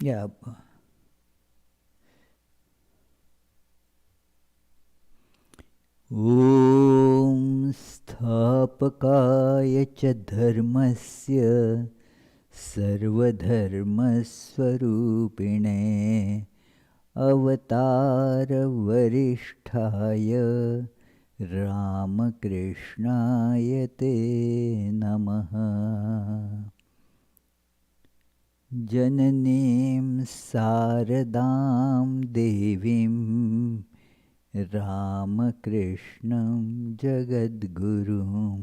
Yeah. ॐ स्थापकाय च धर्मस्य सर्वधर्मस्वरूपिणे अवतारवरिष्ठाय रामकृष्णाय ते नमः। जननीं शारदां देवीं रामकृष्णं जगद्गुरुं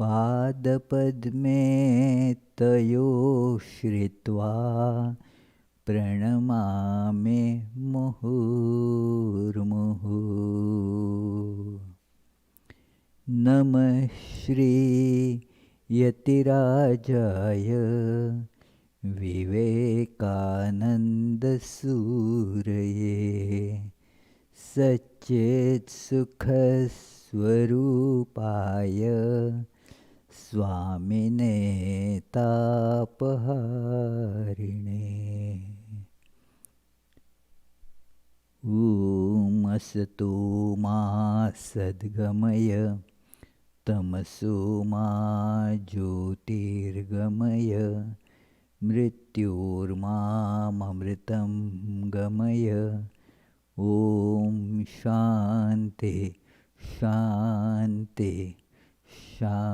पादपद्मे तयो श्रित्वा प्रणमामि मुहुर्मुहुः। नमः श्री यतिराजाय विवेकानन्दसूरये सच्चित्सुखस्वरूपाय स्वामिने तापहारिणे। ॐ असतो मा सद्गमय तमसो मा ज्योतिर्गमय मृत्योर्मामृतं गमय। ॐ शान्ति शान्ति शान्तिः।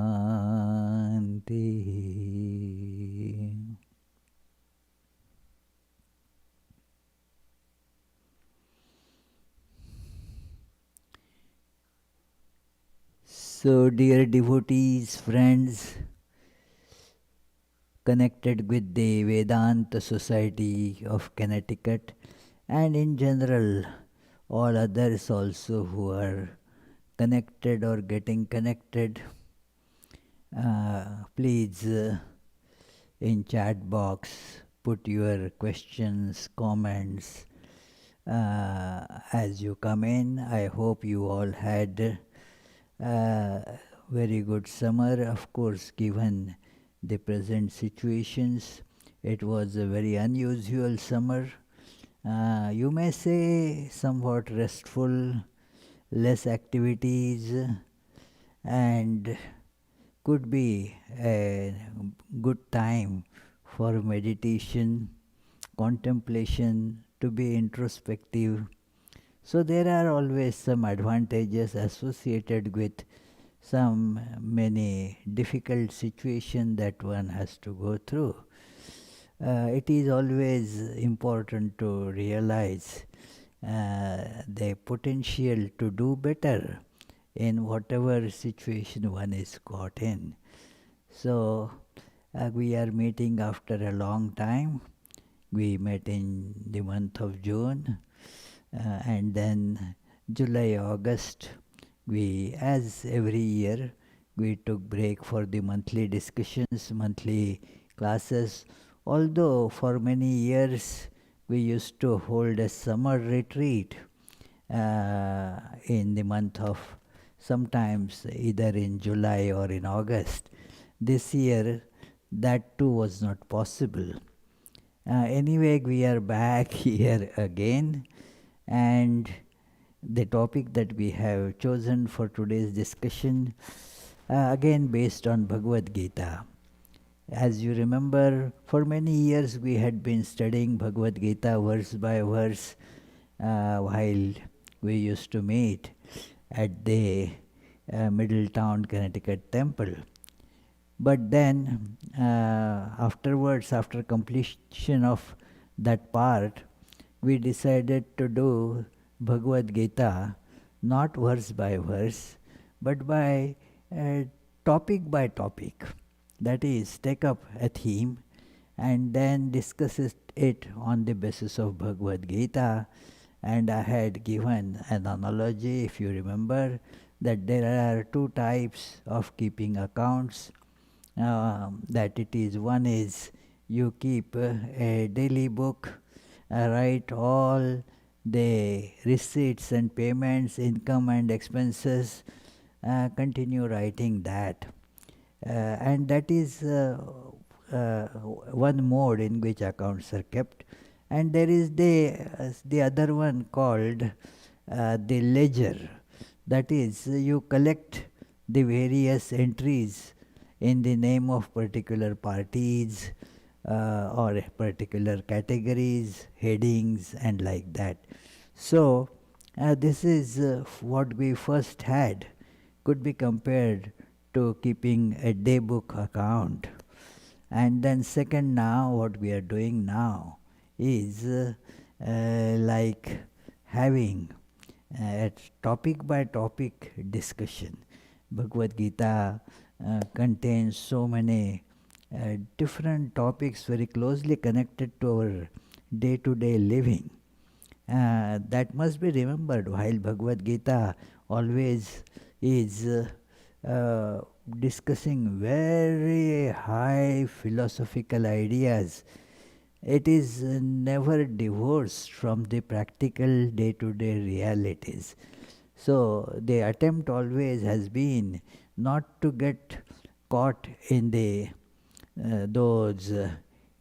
So, dear devotees, friends, connected with the Vedanta Society of Connecticut, and in general all others also who are connected or getting connected, please in chat box put your questions, comments as you come in. I hope you all had very good summer. Of course, given the present situations, it was a very unusual summer. You may say somewhat restful, less activities, and could be a good time for meditation, contemplation, to be introspective. So there are always some advantages associated with some many difficult situations that one has to go through. It is always important to realize the potential to do better in whatever situation one is caught in. So we are meeting after a long time. We met in the month of June, and then July, August, we, as every year, we took break for the monthly discussions, monthly classes. Although for many years we used to hold a summer retreat in the month of, sometimes either in July or in August. This year that too was not possible. Anyway, we are back here again, and the topic that we have chosen for today's discussion, again based on Bhagavad Gita. As you remember, for many years we had been studying Bhagavad Gita verse by verse while we used to meet at the Middletown, Connecticut temple. But then afterwards, after completion of that part, we decided to do Bhagavad Gita not verse by verse, but by topic by topic. That is, take up a theme and then discuss it on the basis of Bhagavad Gita. And I had given an analogy, if you remember, that there are two types of keeping accounts. That it is, one is you keep a daily book, write all the receipts and payments, income and expenses, continue writing that. And that is one mode in which accounts are kept, and there is the other one called the ledger. That is, you collect the various entries in the name of particular parties or particular categories, headings, and like that. So, this is what we first had, could be compared to keeping a day book account. And then, second, now what we are doing now is like having a topic by topic discussion. Bhagavad Gita contains so many different topics very closely connected to our day to day living. That must be remembered while Bhagavad Gita always is discussing very high philosophical ideas. It is never divorced from the practical day to day realities. So, the attempt always has been not to get caught in those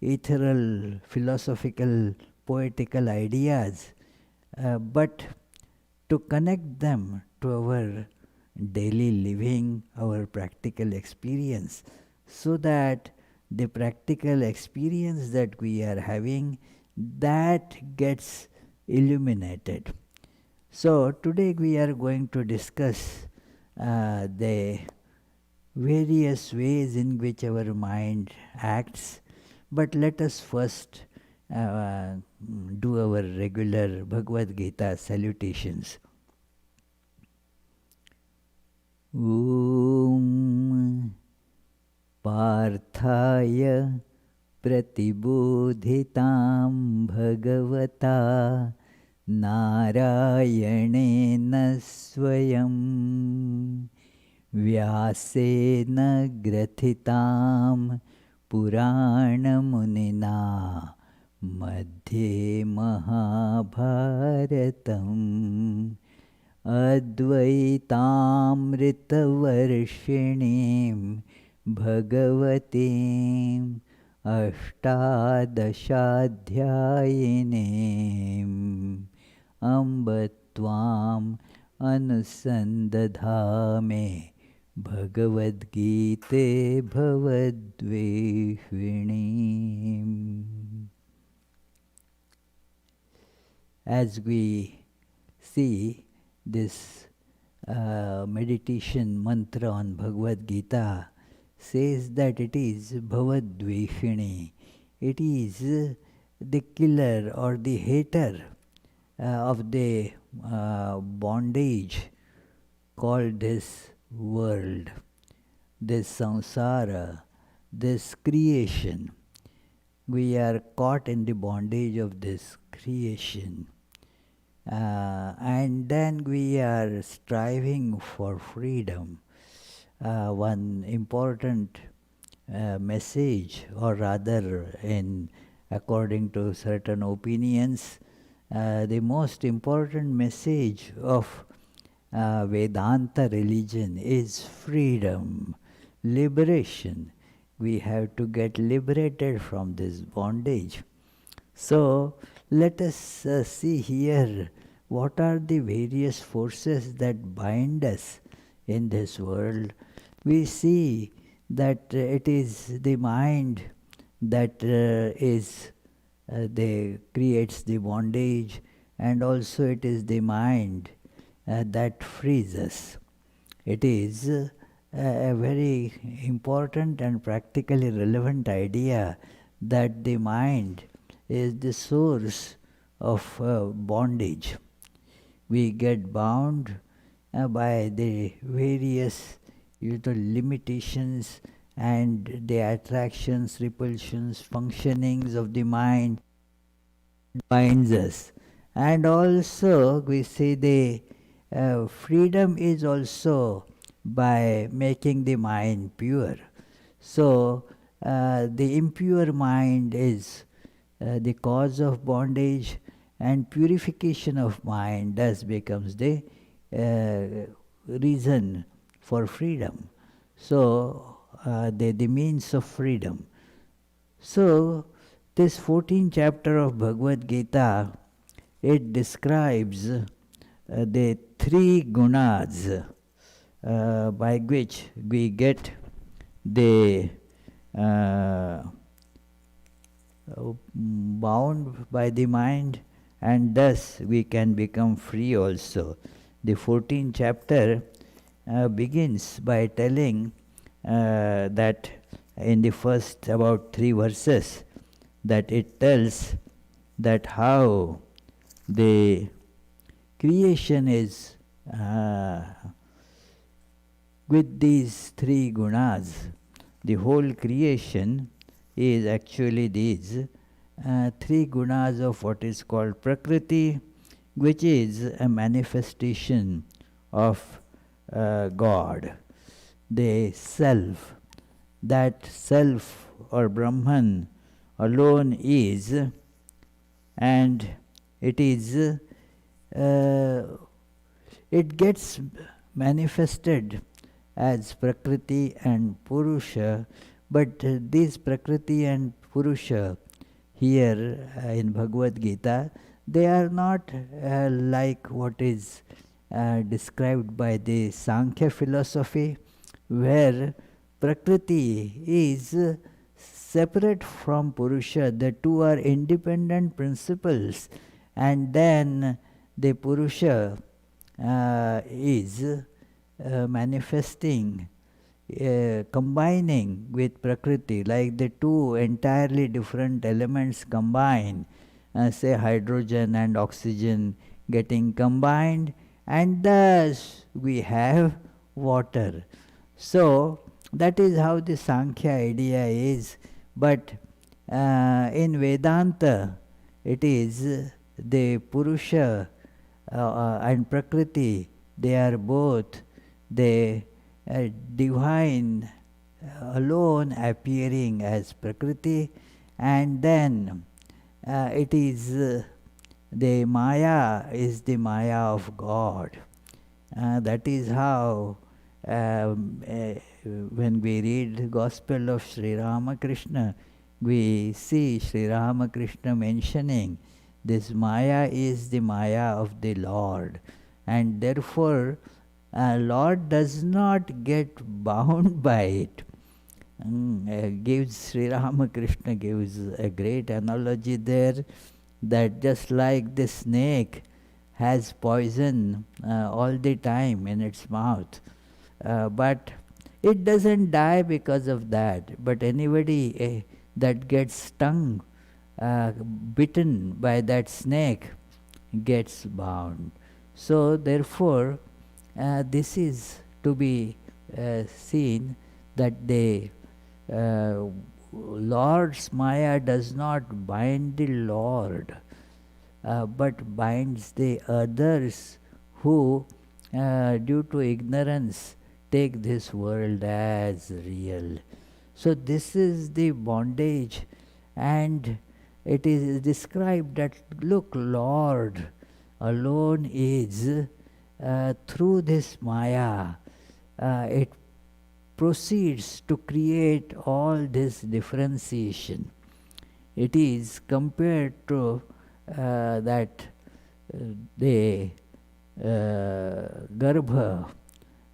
ethereal, philosophical, poetical ideas, but to connect them to our daily living, our practical experience, so that the practical experience that we are having, that gets illuminated. So today we are going to discuss the various ways in which our mind acts, but let us first do our regular Bhagavad Gita salutations. Om Parthaya Pratibodhitam Bhagavata Narayanena Swayam Vyasena Grathitam Puranamunina Madhye Mahabharatam Advaitamritavarshiniim Bhagavatim Ashtadashadhyayinim Ambatvam Anusandadhame Bhagavad Gita Bhavadveshinim. As we see this meditation mantra on Bhagavad Gita says that it is Bhavadveshini. It is the killer or the hater of the bondage called this world, this samsara, this creation. We are caught in the bondage of this creation. And then we are striving for freedom. One important message, or rather, according to certain opinions, the most important message of Vedanta religion is freedom, liberation. We have to get liberated from this bondage. So, let us see here what are the various forces that bind us in this world. We see that it is the mind that creates the bondage, and also it is the mind that frees us. It is a very important and practically relevant idea that the mind is the source of bondage. We get bound by the various limitations and the attractions, repulsions, functionings of the mind binds us. And also we say the freedom is also by making the mind pure. So the impure mind is the cause of bondage, and purification of mind thus becomes the reason for freedom. So the means of freedom. So, this 14th chapter of Bhagavad Gita, it describes the three gunas by which we get the bound by the mind, and thus we can become free also. The 14th chapter begins by telling that in the first about 3 verses, that it tells that how the creation is with these three gunas. The whole creation is actually these three gunas of what is called Prakriti, which is a manifestation of God, the self. That self or Brahman alone is, and it is, it gets manifested as Prakriti and Purusha, but these Prakriti and Purusha here in Bhagavad Gita, they are not like what is described by the Sankhya philosophy, where Prakriti is separate from Purusha. The two are independent principles, and then the Purusha is manifesting, combining with Prakriti, like the two entirely different elements combine, say hydrogen and oxygen getting combined, and thus we have water. So that is how the Sankhya idea is. But in Vedanta, it is the Purusha and Prakriti, they are both the divine alone appearing as Prakriti, and then it is the Maya is the Maya of God. That is how when we read the Gospel of Sri Ramakrishna, we see Sri Ramakrishna mentioning this Maya is the Maya of the Lord, and therefore Lord does not get bound by it. Sri Ramakrishna gives a great analogy there, that just like the snake has poison all the time in its mouth, but it doesn't die because of that. But anybody that gets stung, bitten by that snake, gets bound. So therefore, this is to be seen, that the Lord's Maya does not bind the Lord, but binds the others who, due to ignorance, take this world as real. So this is the bondage, and it is described that, look, Lord alone is, through this Maya, it proceeds to create all this differentiation. It is compared to that the garbha,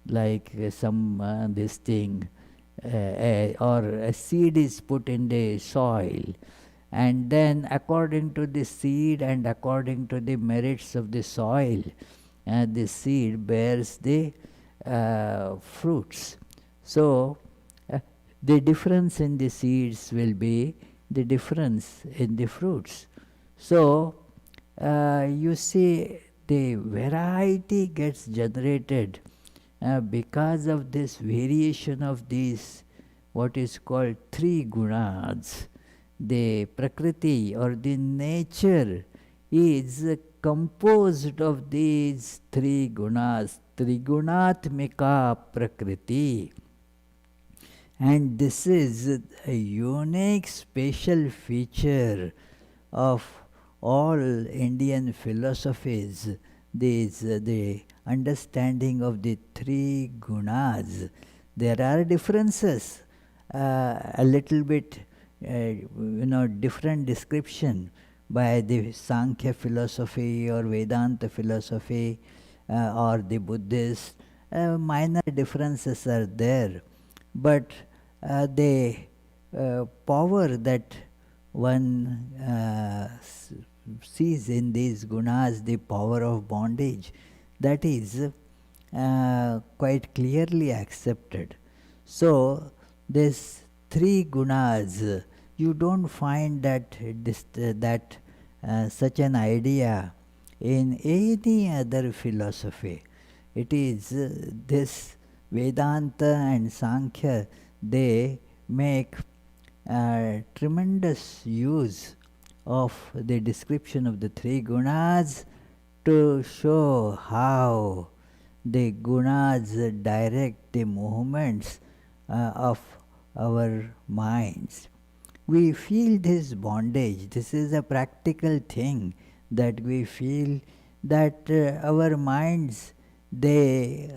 like some this thing, or a seed is put in the soil, and then according to the seed and according to the merits of the soil, the seed bears the fruits. So the difference in the seeds will be the difference in the fruits. So you see, the variety gets generated because of this variation of these, what is called three gunas. The Prakriti or the nature is composed of these three gunas, Trigunatmika Prakriti. And this is a unique special feature of all Indian philosophies, the understanding of the three gunas. There are differences a little bit different description by the Sankhya philosophy or Vedanta philosophy or the Buddhist. Minor differences are there, but the power that one sees in these gunas, the power of bondage, that is quite clearly accepted. So, this three gunas, you don't find that such an idea in any other philosophy. It is this Vedanta and Sankhya, they make tremendous use of the description of the three gunas to show how the gunas direct the movements of our minds. We feel this bondage. This is a practical thing that we feel, that our minds, they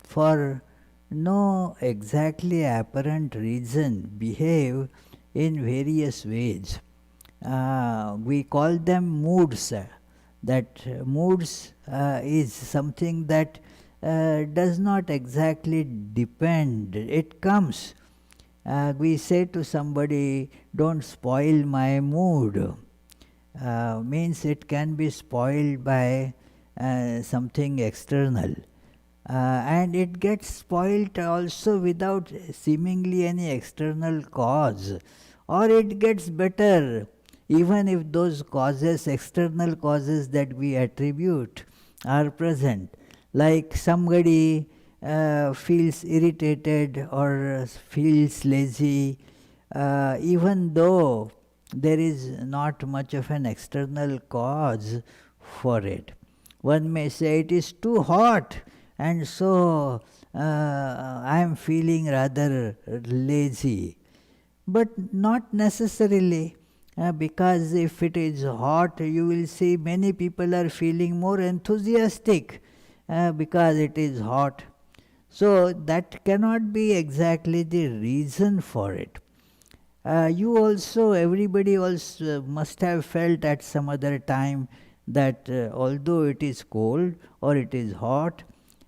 for no exactly apparent reason behave in various ways. We call them moods. That moods is something that does not exactly depend. It comes. We say to somebody, don't spoil my mood. Means it can be spoiled by something external. And it gets spoilt also without seemingly any external cause. Or it gets better even if those causes, external causes that we attribute, are present. Like somebody feels irritated or feels lazy, even though there is not much of an external cause for it. One may say it is too hot, and so I am feeling rather lazy. But not necessarily, because if it is hot, you will see many people are feeling more enthusiastic because it is hot. So that cannot be exactly the reason for it. You also, everybody also must have felt at some other time that although it is cold or it is hot,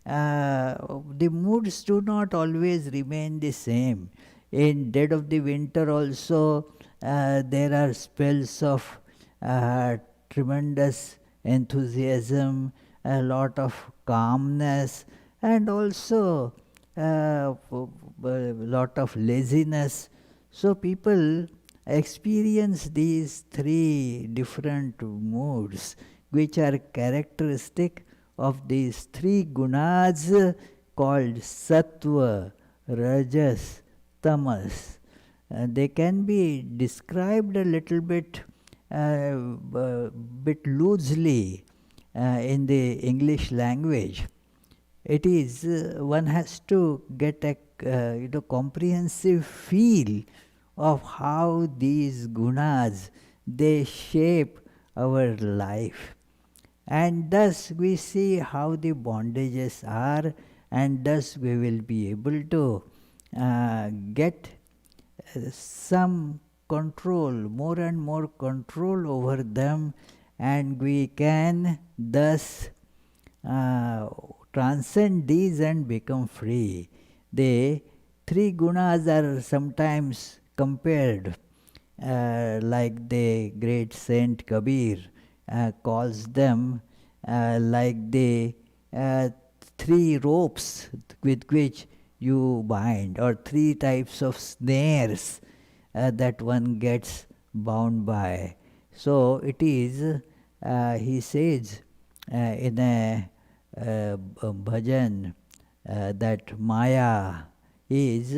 the moods do not always remain the same. In dead of the winter also, there are spells of tremendous enthusiasm, a lot of calmness, and also a lot of laziness. So people experience these three different moods which are characteristic of these three gunas called sattva, rajas, tamas. They can be described a little bit loosely in the English language. It is one has to get a comprehensive feel of how these gunas, they shape our life. And thus we see how the bondages are, and thus we will be able to get some control, more and more control over them, and we can thus transcend these and become free. The three gunas are sometimes compared, like the great Saint Kabir calls them, like the three ropes with which you bind, or three types of snares that one gets bound by. So it is, he says in a bhajan, that Maya is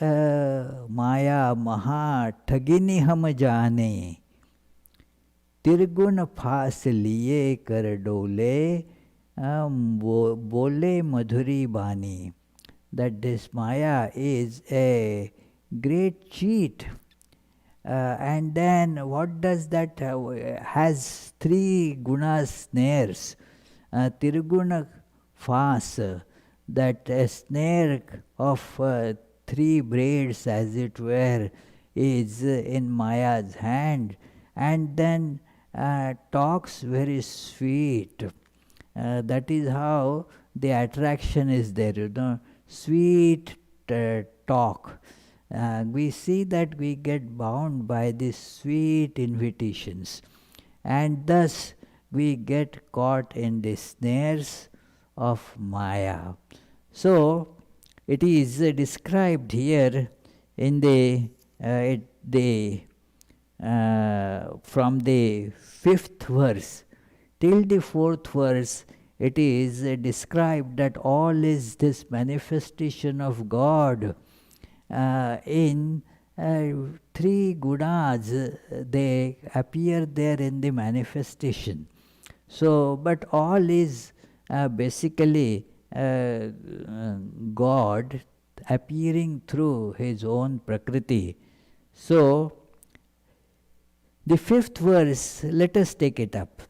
Maya Maha Thagini Ham Jane, Tirgun Phas Liye Kar Dole, Bole Madhuri Bani. That this Maya is a great cheat. And then what does that has three guna snares. Tirguna fas, that a snare of three braids, as it were, is in Maya's hand, and then talks very sweet. That is how the attraction is there, sweet talk. We see that we get bound by these sweet invitations, and thus we get caught in the snares of Maya. So, it is described here in from the 5th verse till the 4th verse. It is described that all is this manifestation of God in three gunas. They appear there in the manifestation. So, but all is basically God appearing through His own Prakriti. So, the 5th verse, let us take it up.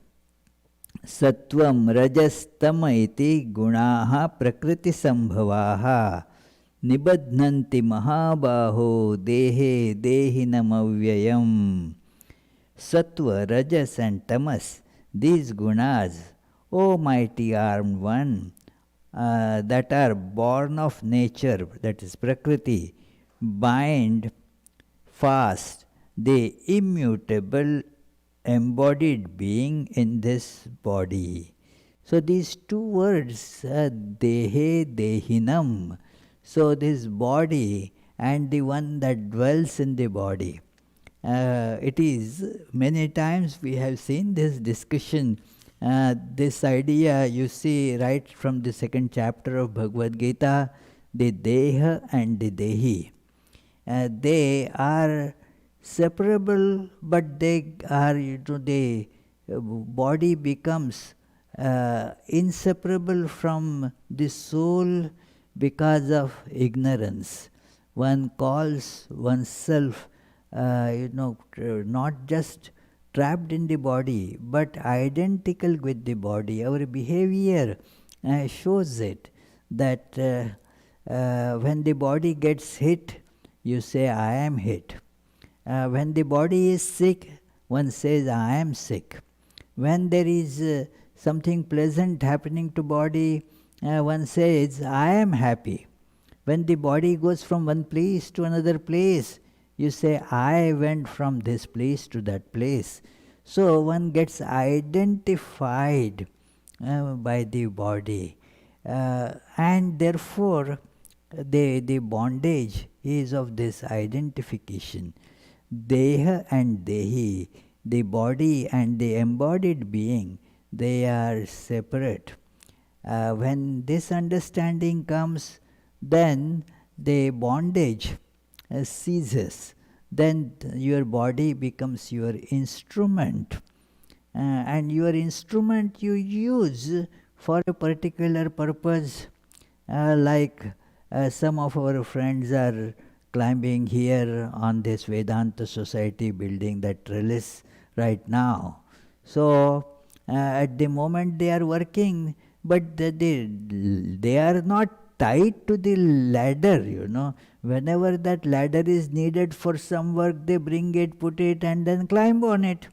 Sattvam rajastama iti gunaha prakriti sambhavaha nibadnanti mahabaho dehe dehinam avyayam. Sattva, rajas and tamas, these gunas, O mighty armed one, that are born of nature, that is Prakriti, bind fast the immutable embodied being in this body. So these two words, dehe dehinam, so this body and the one that dwells in the body. It is, many times we have seen this discussion, this idea you see right from the 2nd chapter of Bhagavad Gita, the Deha and the Dehi. They are separable, but they are, the body becomes inseparable from the soul because of ignorance. One calls oneself, not just trapped in the body, but identical with the body. Our behavior shows it, that when the body gets hit, you say, I am hit. When the body is sick, one says, I am sick. When there is something pleasant happening to body, one says, I am happy. When the body goes from one place to another place, you say, I went from this place to that place. So one gets identified by the body. And therefore, the bondage is of this identification. Deha and Dehi, the body and the embodied being, they are separate. When this understanding comes, then the bondage ceases. Then your body becomes your instrument. And your instrument you use for a particular purpose. Like some of our friends are climbing here on this Vedanta Society building, that trellis right now. So at the moment they are working, but they are not tied to the ladder, Whenever that ladder is needed for some work, they bring it, put it, and then climb on it.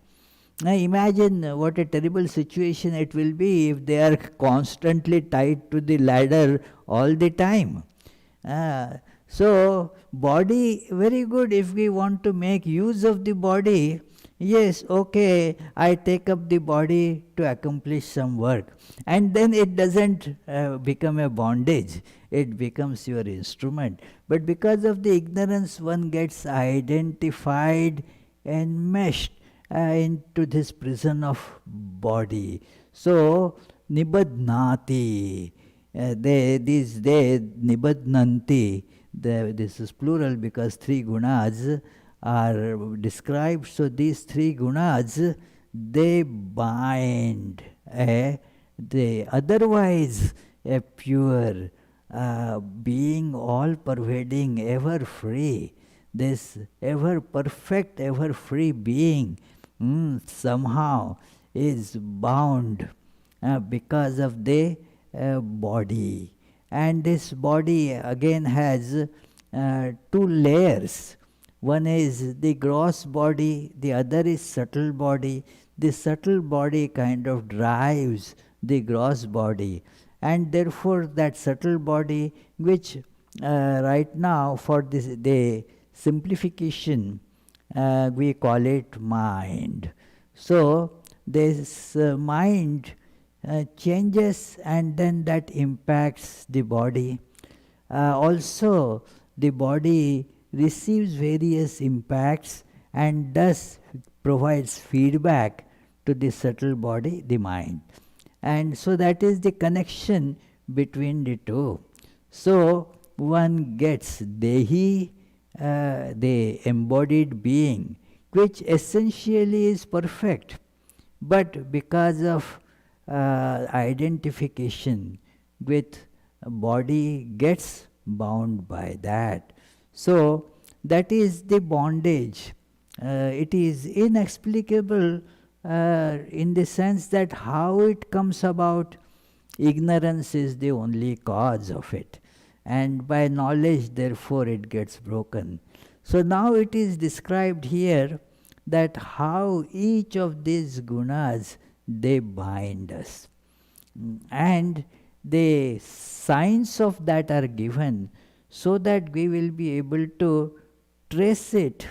Now imagine what a terrible situation it will be if they are constantly tied to the ladder all the time. So body, very good if we want to make use of the body. Yes, okay, I take up the body to accomplish some work. And then it doesn't become a bondage. It becomes your instrument. But because of the ignorance, one gets identified and meshed into this prison of body. So, nibadnati. They nibadnanti. This is plural because three gunas are described. So these three gunas, they bind the otherwise a pure being, all pervading, ever free. This ever perfect, ever free being somehow is bound because of the body. And this body again has two layers. One is the gross body, the other is subtle body. The subtle body kind of drives the gross body, and therefore that subtle body, which right now for this the simplification we call it mind. So this mind changes, and then that impacts the body. Also, the body receives various impacts and thus provides feedback to the subtle body, the mind. And so that is the connection between the two. So one gets Dehi, the embodied being, which essentially is perfect. But because of identification with body, gets bound by that. So that is the bondage. It is inexplicable in the sense that how it comes about, ignorance is the only cause of it. And by knowledge, therefore, it gets broken. So now it is described here that how each of these gunas, they bind us. And the signs of that are given so that we will be able to trace it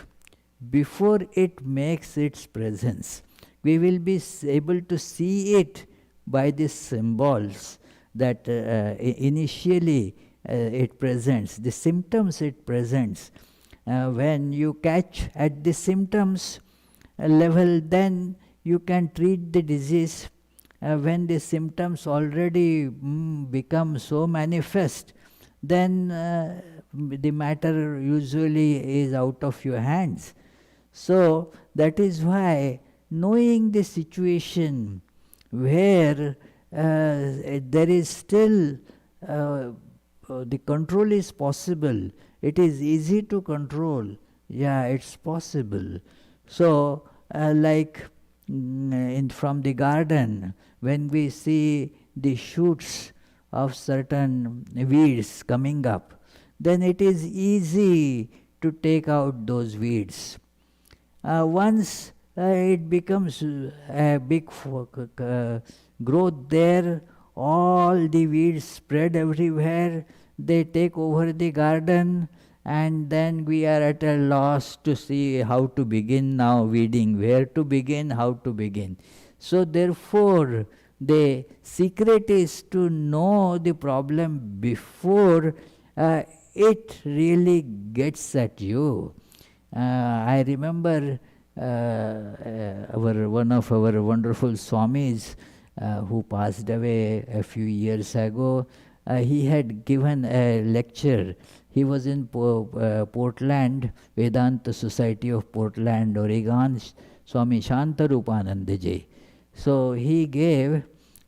before it makes its presence. We will be able to see it by these symbols that initially it presents, the symptoms it presents. When you catch at the symptoms level, then you can treat the disease. When the symptoms already become so manifest, then the matter usually is out of your hands. So that is why knowing the situation where there is still the control is possible, it is easy to control, yeah, it's possible. So like from the garden, when we see the shoots of certain weeds coming up, then it is easy to take out those weeds. Once it becomes a big growth there, all the weeds spread everywhere, they take over the garden, and then we are at a loss to see how to begin now weeding, where to begin, how to begin. So therefore, the secret is to know the problem before it really gets at you. I remember one of our wonderful Swamis who passed away a few years ago. He had given a lecture. He was in Portland, Vedanta Society of Portland, Oregon, Swami Shantarupanandaji. So he gave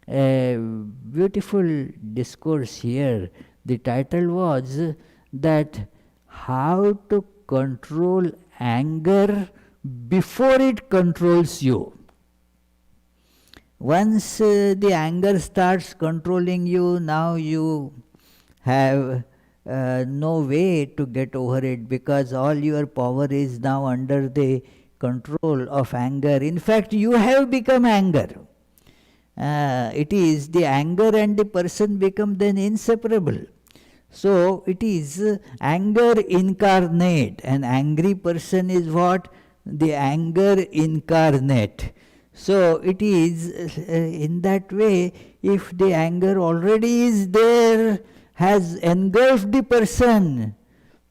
a beautiful discourse here. The title was that how to control anger before it controls you. Once the anger starts controlling you, now you have no way to get over it, because all your power is now under the control of anger. In fact, you have become anger. It is the anger and the person become then inseparable. So it is anger incarnate. An angry person is what? The anger incarnate. So it is in that way, if the anger already is there, has engulfed the person,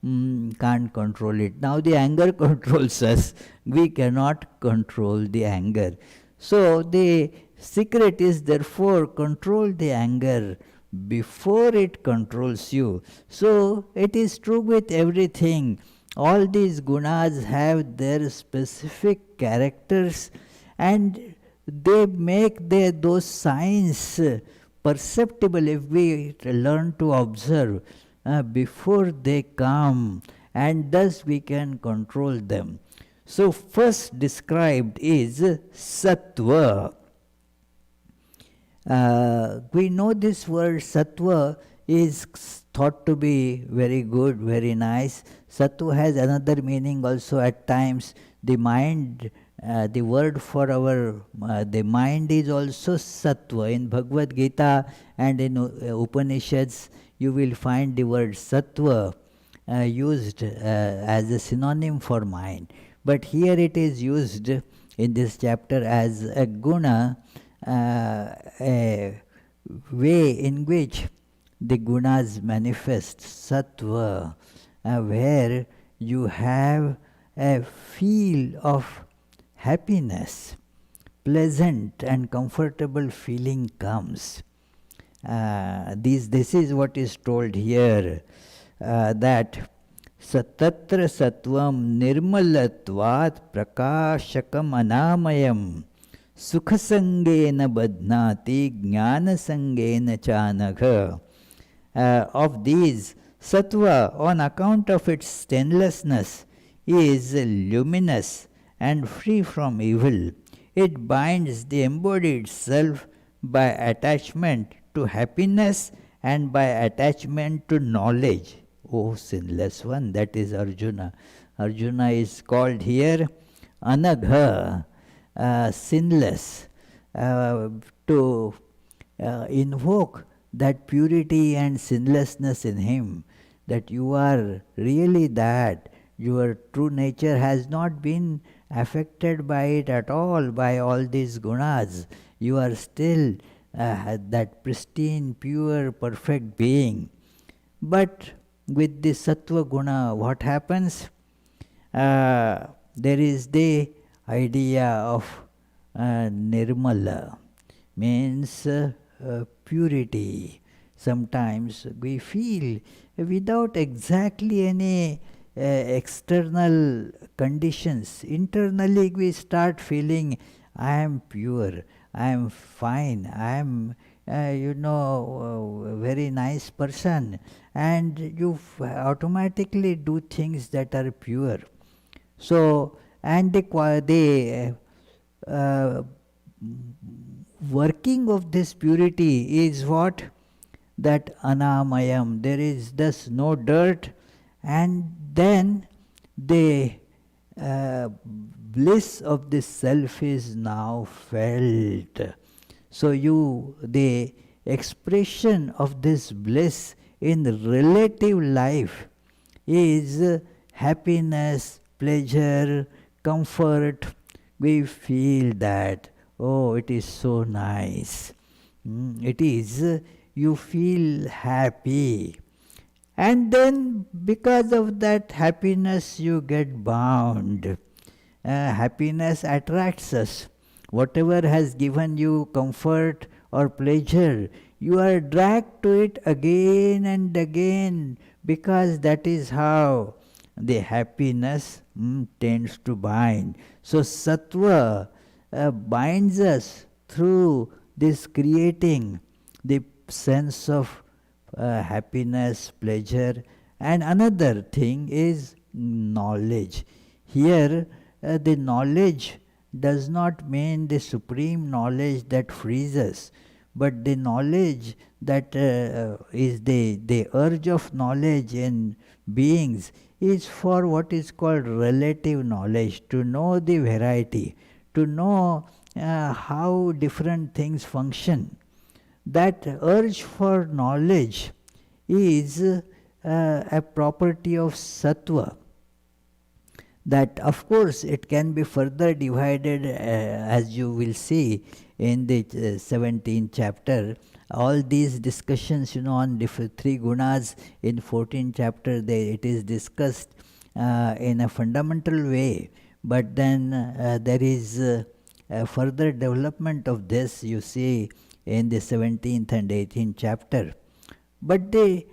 can't control it. Now the anger controls us. We cannot control the anger. So the secret is therefore control the anger before it controls you. So it is true with everything. All these gunas have their specific characters, and they make those signs perceptible if we learn to observe before they come, and thus we can control them. So first described is sattva. We know this word sattva is thought to be very good, very nice. Sattva has another meaning also at times. The mind, the word for our the mind is also sattva. In Bhagavad Gita and in Upanishads, you will find the word sattva used as a synonym for mind. But here it is used in this chapter as a guna, a way in which the gunas manifest, sattva, where you have a feel of happiness, pleasant and comfortable feeling comes. This is what is told here, that satatra sattvam nirmalatvat prakashakam anamayam sukhasangena badhnati jnanasangena chanagha. Of these, sattva, on account of its stainlessness, is luminous and free from evil. It binds the embodied self by attachment to happiness and by attachment to knowledge. O sinless one, that is Arjuna. Arjuna is called here Anagha, sinless, to invoke that purity and sinlessness in him, that you are really that. Your true nature has not been affected by it at all, by all these gunas. You are still that pristine, pure, perfect being. But with the sattva guna, what happens? There is the idea of nirmala, means purity. Sometimes we feel without exactly any external conditions, internally we start feeling, I am pure, I am fine, I am a very nice person, and you automatically do things that are pure. So, and the working of this purity is what? That anamayam, there is thus no dirt, and then the bliss of the self is now felt. So the expression of this bliss in relative life is happiness, pleasure, comfort. We feel that, oh, it is so nice. It is, you feel happy. And then because of that happiness you get bound. Happiness attracts us. Whatever has given you comfort or pleasure, you are dragged to it again and again, because that is how the happiness tends to bind. So sattva binds us through this creating the sense of happiness, pleasure. And another thing is knowledge. Here the knowledge does not mean the supreme knowledge that frees us, but the knowledge that is the urge of knowledge in beings is for what is called relative knowledge, to know the variety, to know how different things function. That urge for knowledge is a property of sattva. That of course it can be further divided, as you will see in the 17th chapter. All these discussions, on three gunas in 14th chapter, it is discussed in a fundamental way. But then there is a further development of this, you see, in the 17th and 18th chapter. But the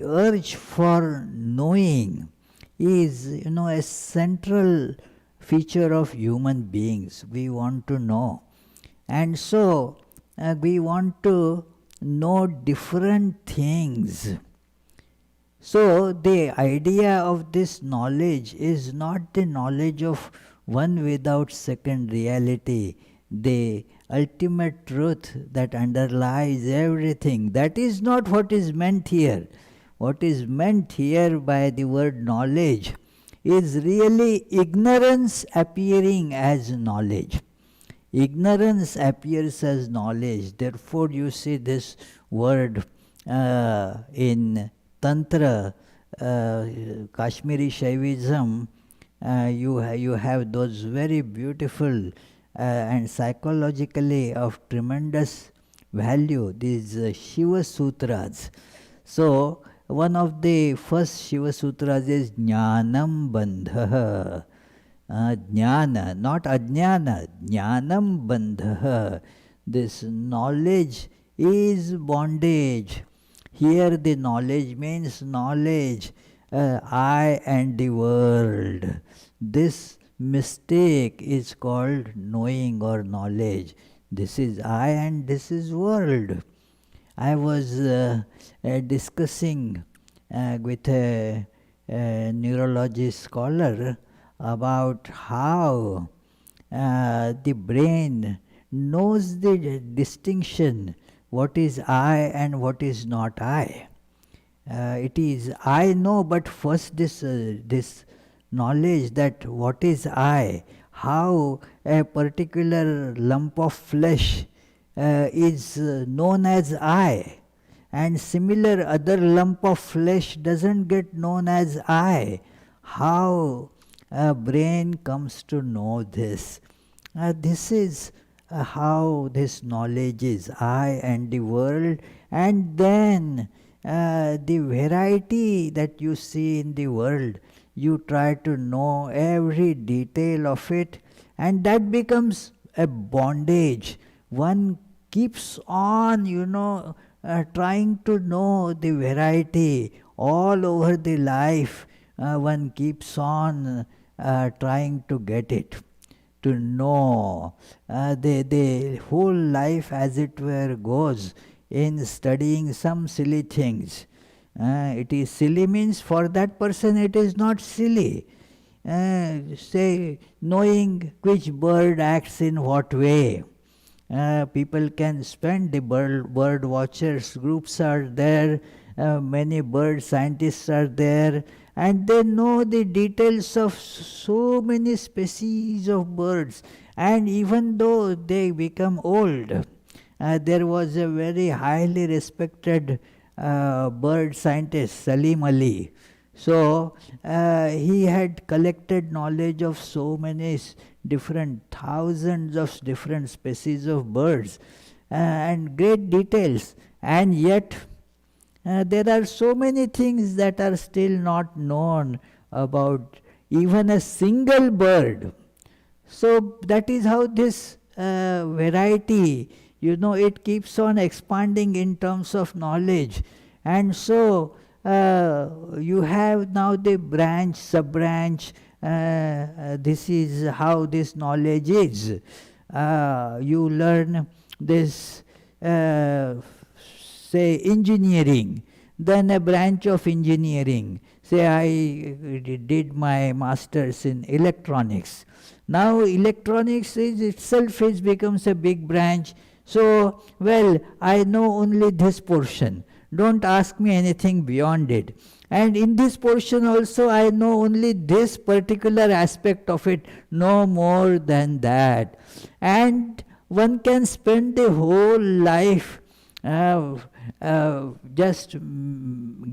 urge for knowing is, a central feature of human beings. We want to know. And so we want to know different things. So the idea of this knowledge is not the knowledge of one without second reality, the ultimate truth that underlies everything. That is not what is meant here. What is meant here by the word knowledge is really ignorance appearing as knowledge. Ignorance appears as knowledge. Therefore, you see this word in Tantra, Kashmiri Shaivism, you have those very beautiful and psychologically of tremendous value, these Shiva Sutras. So, one of the first Shiva Sutras is Jnanam Bandha. Jnana, not ajnana, jnanam bandha. This knowledge is bondage. Here the knowledge means knowledge, I and the world. This mistake is called knowing or knowledge. This is I and this is world. I was discussing with a neurology scholar about how the brain knows the distinction what is I and what is not I. It is I know, but first this knowledge that what is I, how a particular lump of flesh is known as I, and similar other lump of flesh doesn't get known as I. How a brain comes to know this. This is how this knowledge is, I and the world, and then the variety that you see in the world, you try to know every detail of it, and that becomes a bondage. One keeps on, trying to know the variety all over the life. One keeps on trying to get it, to know. The whole life, as it were, goes in studying some silly things. It is silly means for that person it is not silly. Say, knowing which bird acts in what way. People can spend, the bird watchers groups are there, many bird scientists are there, and they know the details of so many species of birds. And even though they become old, there was a very highly respected bird scientist, Salim Ali. So he had collected knowledge of so many different, thousands of different species of birds and great details. And yet there are so many things that are still not known about even a single bird. So that is how this variety, it keeps on expanding in terms of knowledge. And so you have now the branch, sub-branch. This is how this knowledge is. You learn this, say, engineering, then a branch of engineering. Say, I did my master's in electronics. Now electronics itself becomes a big branch. So, well, I know only this portion. Don't ask me anything beyond it. And in this portion also I know only this particular aspect of it, no more than that. And one can spend the whole life just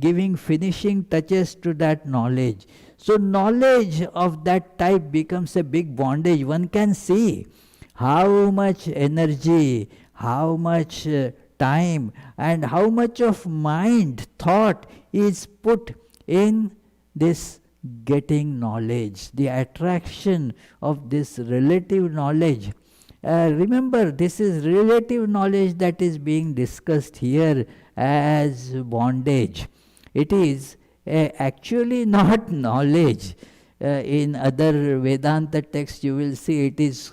giving finishing touches to that knowledge. So knowledge of that type becomes a big bondage. One can see how much energy, how much time, and how much of mind, thought is put in this getting knowledge, the attraction of this relative knowledge. Remember, this is relative knowledge that is being discussed here as bondage. It is actually not knowledge. In other Vedanta texts you will see it is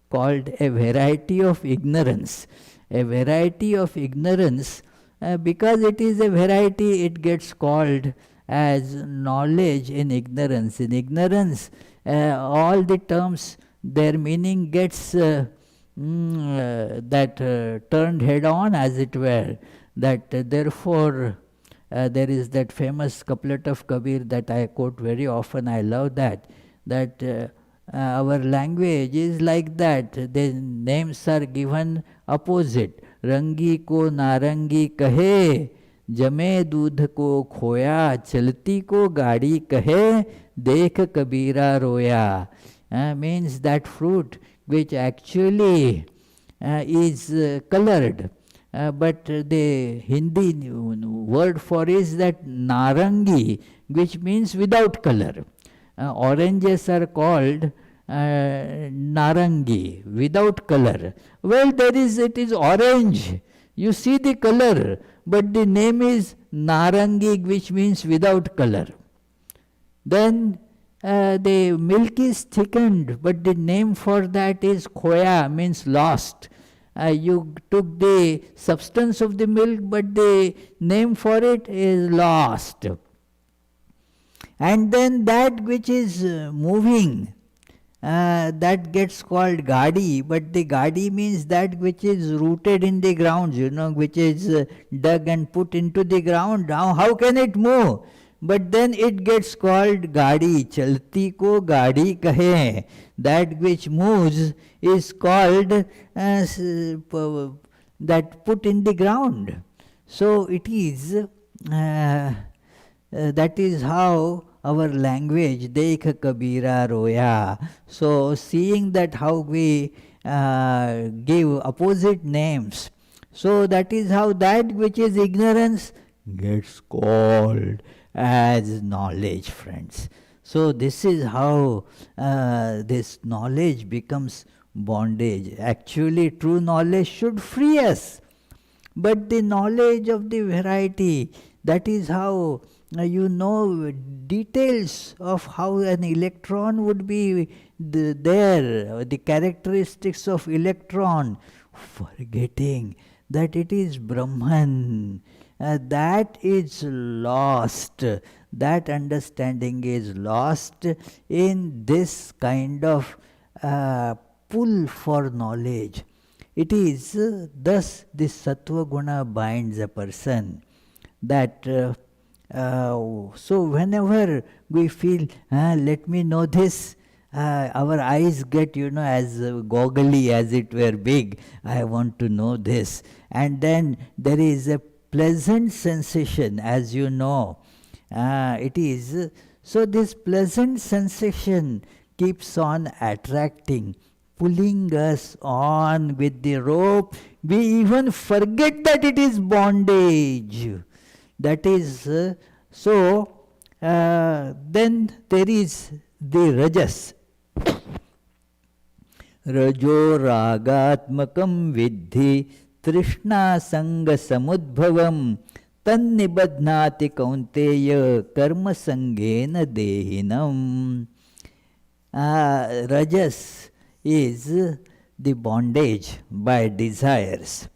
called a variety of ignorance. A variety of ignorance, because it is a variety, it gets called as knowledge in ignorance. In ignorance, all the terms, their meaning gets turned head on, as it were. That therefore, there is that famous couplet of Kabir that I quote very often. I love that. That our language is like that. The names are given opposite. Rangi ko narangi kahe, जमे दूध को खोया, चलती को गाड़ी कहे, देख कबीरा रोया. Means that fruit which actually is colored. But the Hindi word for is that narangi, which means without color. Oranges are called narangi, without color. Well, it is orange. You see the color, but the name is narangi, which means without color. Then the milk is thickened, but the name for that is khoya, means lost. You took the substance of the milk, but the name for it is lost. And then that which is moving, that gets called gadi, but the gadi means that which is rooted in the ground, which is dug and put into the ground. Now, how can it move? But then it gets called gadi. Chalti ko gadi kahe. That which moves is called that put in the ground. So it is, that is how our language, Dekh Kabira Roya. So seeing that how we give opposite names, so that is how that which is ignorance gets called as knowledge, friends. So this is how this knowledge becomes bondage. Actually, true knowledge should free us. But the knowledge of the variety, that is how details of how an electron would be there, the characteristics of electron, forgetting that it is Brahman. That is lost. That understanding is lost in this kind of pull for knowledge. It is thus this sattva guna binds a person. That so whenever we feel, let me know this, our eyes get, as goggly, as it were, big. I want to know this. And then there is a pleasant sensation, as you know. It is. So this pleasant sensation keeps on attracting, pulling us on with the rope. We even forget that it is bondage. That is, then there is the rajas. Rajo ragatmakam vidhi trishna sanga samudbhavam tannibadhnati kaunteya karma sangena dehinam. Rajas is the bondage by desires.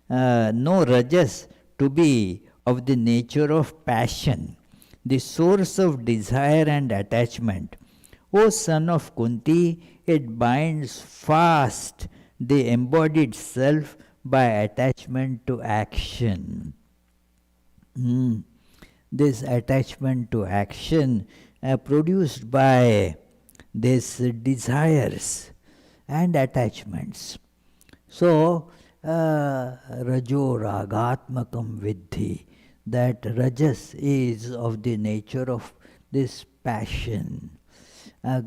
No rajas to be of the nature of passion, the source of desire and attachment. O son of Kunti, it binds fast the embodied self by attachment to action. This attachment to action produced by these desires and attachments. So, rajo ragatmakam vidhi, that rajas is of the nature of this passion.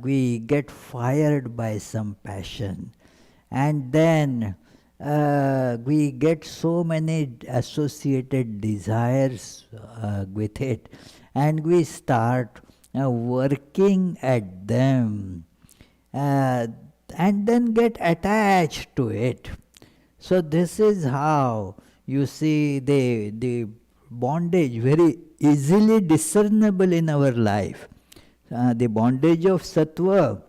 We get fired by some passion, and then we get so many associated desires with it, and we start working at them, and then get attached to it. So this is how you see the bondage very easily discernible in our life. The bondage of sattva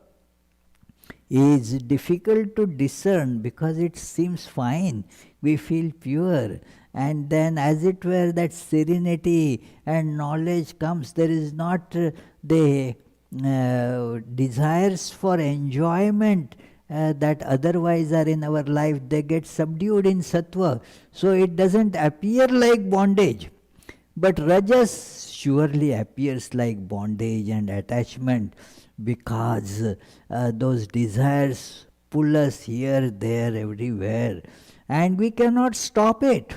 is difficult to discern because it seems fine. We feel pure, and then as it were that serenity and knowledge comes. There is not the desires for enjoyment that otherwise are in our life, they get subdued in sattva. So it doesn't appear like bondage. But rajas surely appears like bondage and attachment, because those desires pull us here, there, everywhere, and we cannot stop it.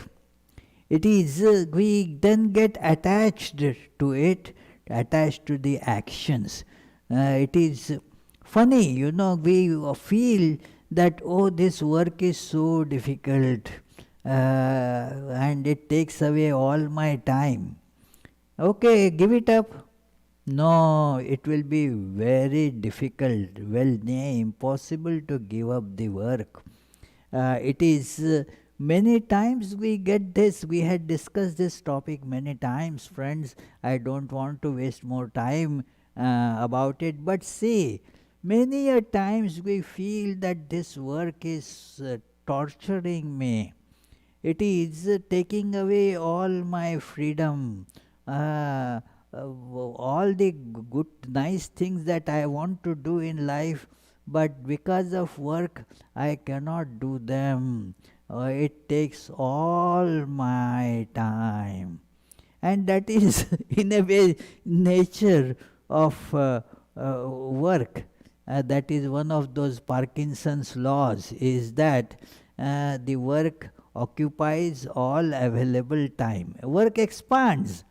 It is, we then get attached to it, attached to the actions. It is funny, we feel that, oh, this work is so difficult, and it takes away all my time. Okay, give it up. No, it will be very difficult, well, nay, impossible to give up the work. It is, many times we get this, we had discussed this topic many times, friends. I don't want to waste more time about it, but see, many a times we feel that this work is torturing me. It is taking away all my freedom, all the good, nice things that I want to do in life, but because of work, I cannot do them. It takes all my time. And that is, in a way, nature of work. That is one of those Parkinson's laws, is that the work occupies all available time. Work expands.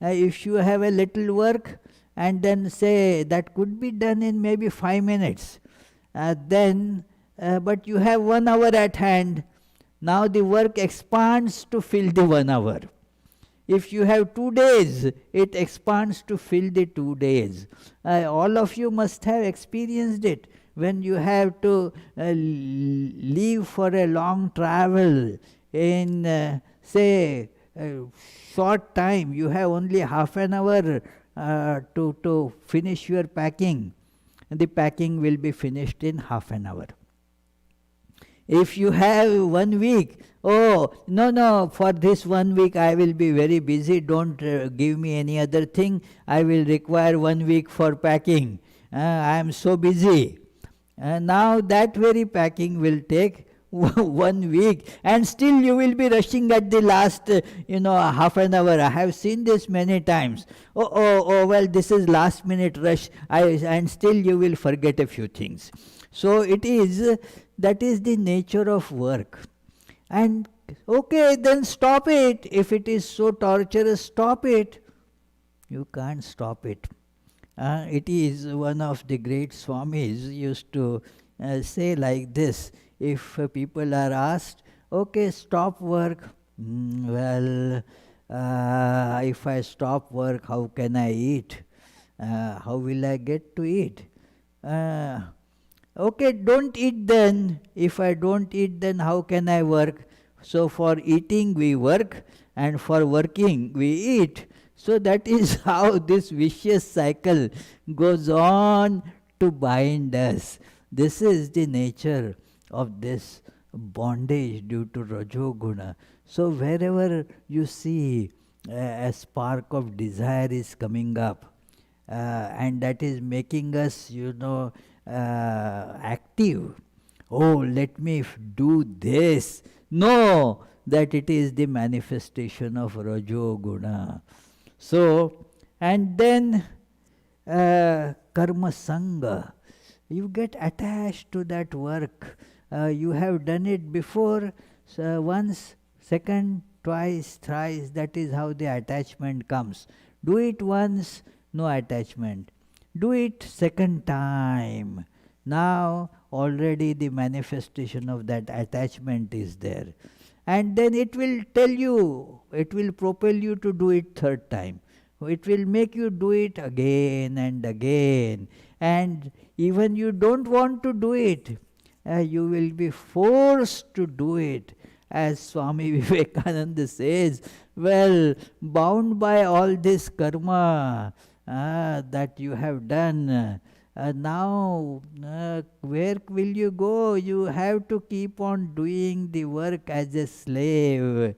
If you have a little work and then say that could be done in maybe 5 minutes, then but you have 1 hour at hand, now the work expands to fill the 1 hour. If you have 2 days, it expands to fill the 2 days. All of you must have experienced it. When you have to leave for a long travel in, say, short time, you have only half an hour to finish your packing. The packing will be finished in half an hour. If you have 1 week, oh, no, for this 1 week I will be very busy, don't give me any other thing, I will require 1 week for packing. I am so busy. Now that very packing will take 1 week, and still you will be rushing at the last, half an hour. I have seen this many times. Oh, well, this is last minute rush, and still you will forget a few things. So it is, that is the nature of work. And okay, then stop it. If it is so torturous, stop it. You can't stop it. It is one of the great Swamis used to say like this. If people are asked, okay, stop work. Well, if I stop work, how can I eat? How will I get to eat? Okay, don't eat then. If I don't eat, then how can I work? So for eating we work, and for working we eat. So that is how this vicious cycle goes on to bind us. This is the nature of this bondage due to Rajoguna. So wherever you see a spark of desire is coming up, and that is making us, active. Oh, let me do this. No, that it is the manifestation of Rajoguna. So, and then karma sanga. You get attached to that work. You have done it before, so once, second, twice, thrice. That is how the attachment comes. Do it once, no attachment. Do it second time. Now already the manifestation of that attachment is there. And then it will tell you, it will propel you to do it third time. It will make you do it again and again. And even you don't want to do it, you will be forced to do it. As Swami Vivekananda says, well, bound by all this karma that you have done, now where will you go? You have to keep on doing the work as a slave.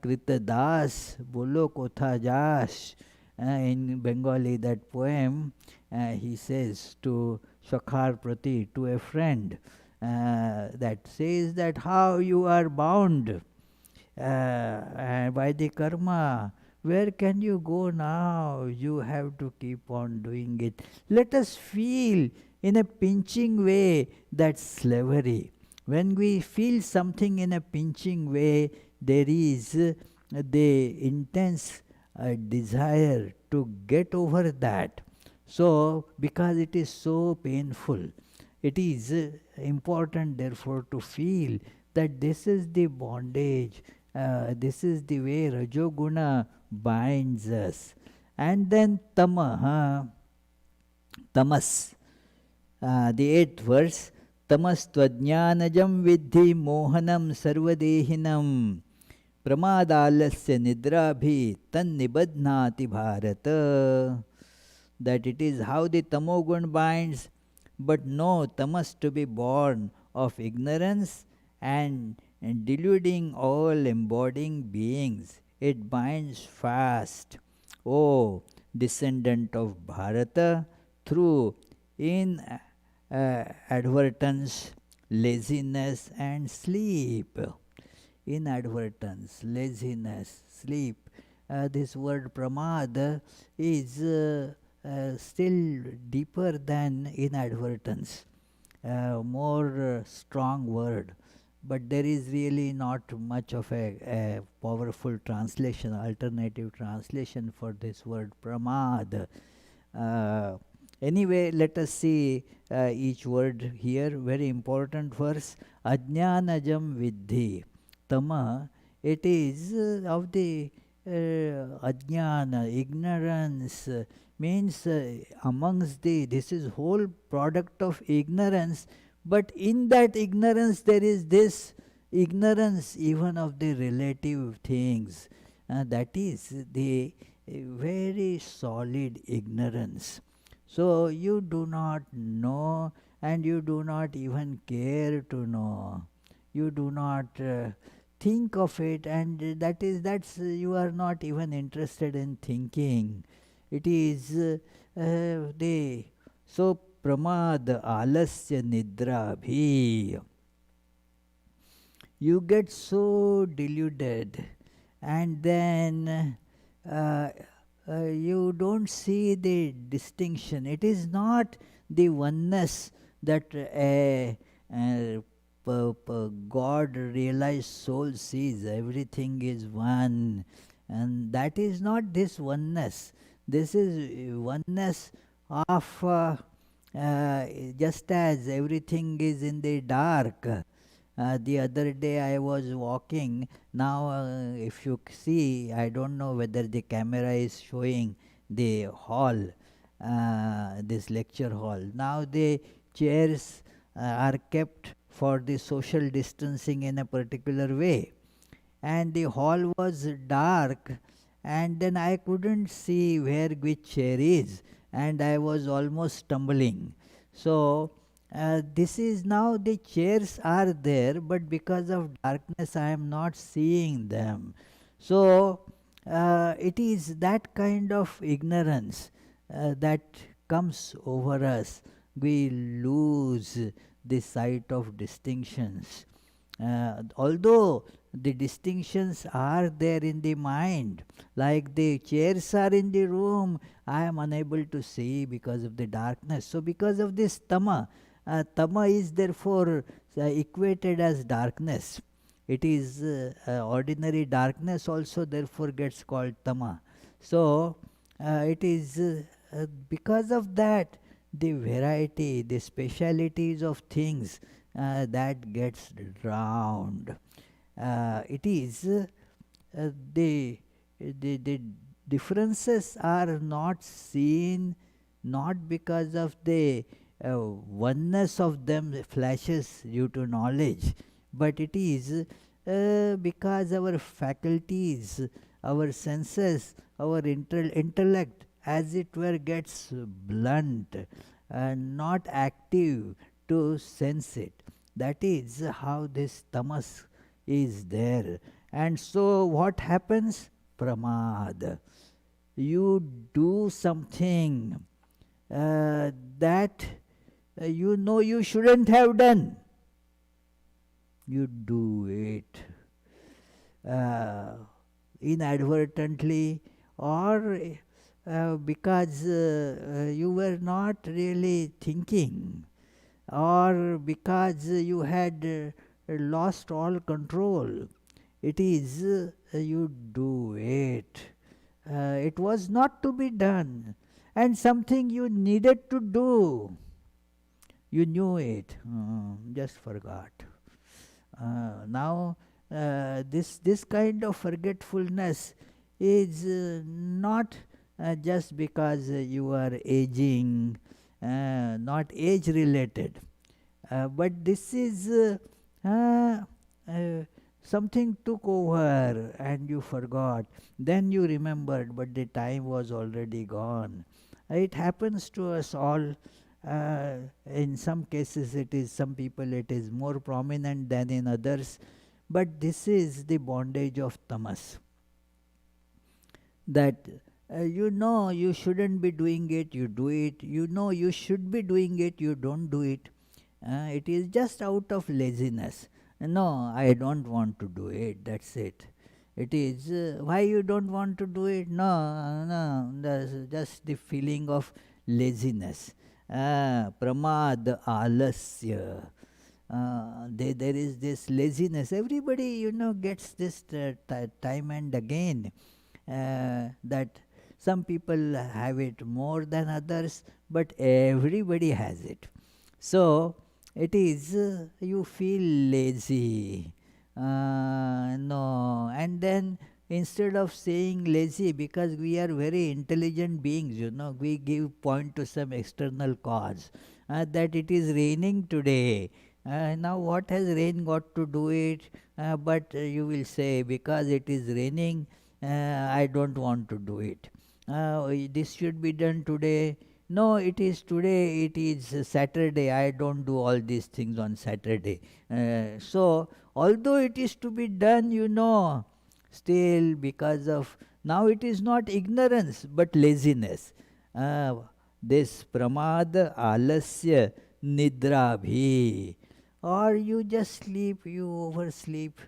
Krita das, bolo kotha jas. In Bengali, that poem, he says to Shakhar Prati, to a friend, that says that how you are bound by the karma. Where can you go now? You have to keep on doing it. Let us feel in a pinching way that slavery. When we feel something in a pinching way, there is the intense desire to get over that. So, because it is so painful, it is important, therefore, to feel that this is the bondage, this is the way Rajoguna binds us. And then tamas, the eighth verse, tamas tvajnanajam vidhi mohanam sarvadehinam pramadalasya nidrabhi tan nibadhnati bharata. That it is how the tamogun binds, but no, tamas to be born of ignorance and deluding all embodying beings. It binds fast. O descendant of Bharata, through inadvertence, laziness, and sleep. Inadvertence, laziness, sleep. This word pramad is still deeper than inadvertence, more strong word, but there is really not much of a powerful translation, alternative translation for this word pramad. uh, anyway, let us see each word here. Very important verse, ajnanajam vidhi tama. It is of the ajnana, ignorance, means amongst the, this is whole product of ignorance, but in that ignorance there is this ignorance even of the relative things. That is the very solid ignorance. So you do not know, and you do not even care to know. You do not think of it, and that's you are not even interested in thinking. It is the so pramad alasya nidra bhi. You get so deluded, and then you don't see the distinction. It is not the oneness that God realized soul sees. Everything is one, and that is not this oneness. This is oneness of just as everything is in the dark. The other day I was walking. Now, if you see, I don't know whether the camera is showing the hall, this lecture hall. Now, the chairs are kept for the social distancing in a particular way, and the hall was dark, and then I couldn't see where which chair is, and I was almost stumbling. So this is now, the chairs are there, but because of darkness I am not seeing them. So it is that kind of ignorance that comes over us. We lose the sight of distinctions. Although the distinctions are there in the mind, like the chairs are in the room, I am unable to see because of the darkness. So, because of this tama, tama is therefore equated as darkness. It is ordinary darkness also therefore gets called tama. So, it is because of that, the variety, the specialities of things that gets drowned. It is the differences are not seen, not because of the oneness of them flashes due to knowledge, but it is because our faculties, our senses, our intellect, as it were, gets blunt and not active to sense it. That is how this tamas is there. And so what happens? Pramad. you do something that you know you shouldn't have done. You do it uh, inadvertently, or because you were not really thinking, or because you had lost all control. It is you do it. It was not to be done, and something you needed to do. You knew it, just forgot. Now, this kind of forgetfulness is not just because you are aging, not age related, but this is uh, something took over and you forgot. Then you remembered, but the time was already gone. It happens to us all. In some cases, some people it is more prominent than in others, but this is the bondage of tamas. That you know you shouldn't be doing it, you do it. You know you should be doing it, you don't do it. It is just out of laziness. No, I don't want to do it. That's it. It is why you don't want to do it. No, no, that's just the feeling of laziness. Pramad alasya. There is this laziness. Everybody, gets this time and again. That some people have it more than others, but everybody has it. So it is you feel lazy. No, and then instead of saying lazy, because we are very intelligent beings, we give point to some external cause, that it is raining today. Now what has rain got to do it? But you will say, because it is raining, I don't want to do it. This should be done today. No, it is today, it is Saturday. I don't do all these things on Saturday. So, although it is to be done, still because of now it is not ignorance but laziness. Uh, this pramad alasya nidrabhi. Or you just sleep, you oversleep.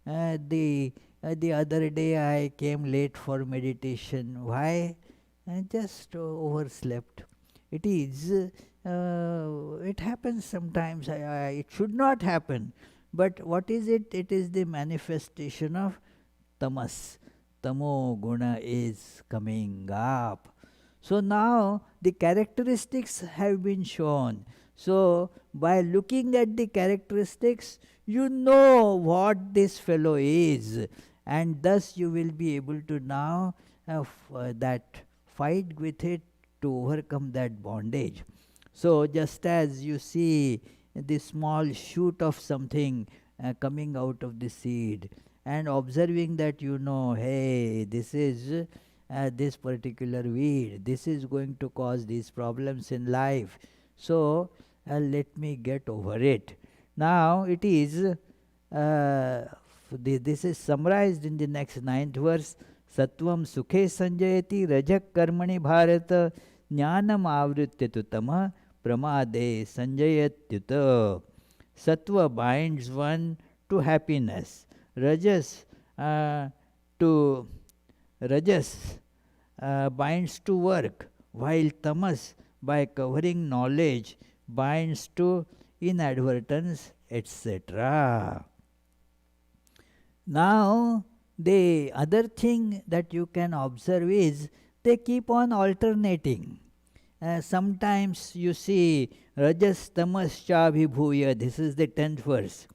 The other day I came late for meditation. Why? I just overslept. It is, it happens sometimes. It should not happen. But what is it? It is the manifestation of tamas. Tamo guna is coming up. So now the characteristics have been shown. So by looking at the characteristics, you know what this fellow is, and thus you will be able to now that fight with it to overcome that bondage. So just as you see the small shoot of something coming out of the seed, and observing that, hey, this is this particular weed, this is going to cause these problems in life. So let me get over it. Now it is this is summarized in the next ninth verse. Sattvam sukhe sanjayati rajak karmani bharata jnanam avritya tu tama pramade sanjayatyuta. Sattva binds one to happiness. Rajas to rajas binds to work, while tamas, by covering knowledge, binds to inadvertence, etc. Now, the other thing that you can observe is they keep on alternating. Sometimes you see rajas tamas cha vibhuya, this is the 10th verse.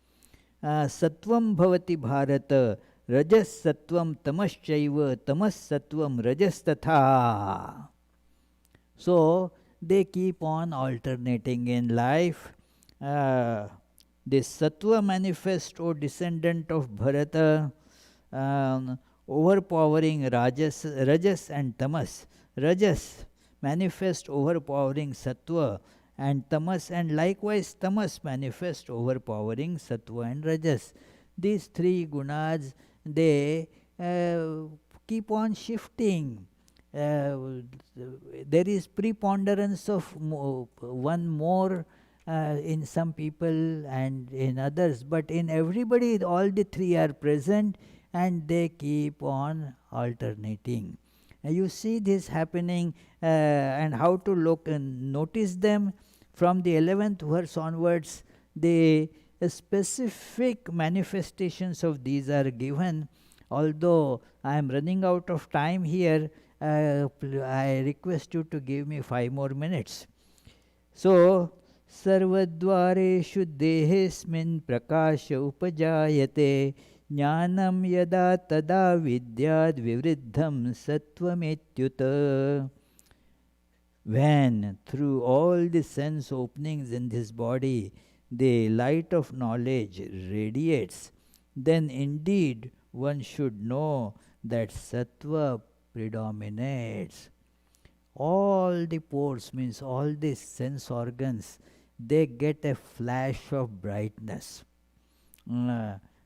Sattvam bhavati bharata, rajas sattvam tamaschaiva, tamas sattvam rajas tatha. So they keep on alternating in life. This sattva manifest, O descendant of Bharata, overpowering rajas and tamas. Rajas manifest overpowering sattva and tamas, and likewise tamas manifest overpowering sattva and rajas. These three gunas, they keep on shifting. there is preponderance of one more in some people and in others, but in everybody all the three are present and they keep on alternating. You see this happening, and how to look and notice them from the 11th verse onwards. The specific manifestations of these are given. Although I am running out of time here, I request you to give me 5 more minutes. So, सर्वद्वारेषु देहेऽस्मिन् प्रकाश उपजायते ज्ञानं यदा तदा विद्याद् विवृद्धं सत्त्वमेत्युत. When through all the sense openings in this body the light of knowledge radiates, then indeed one should know that sattva predominates. All the pores, means all the sense organs, they get a flash of brightness.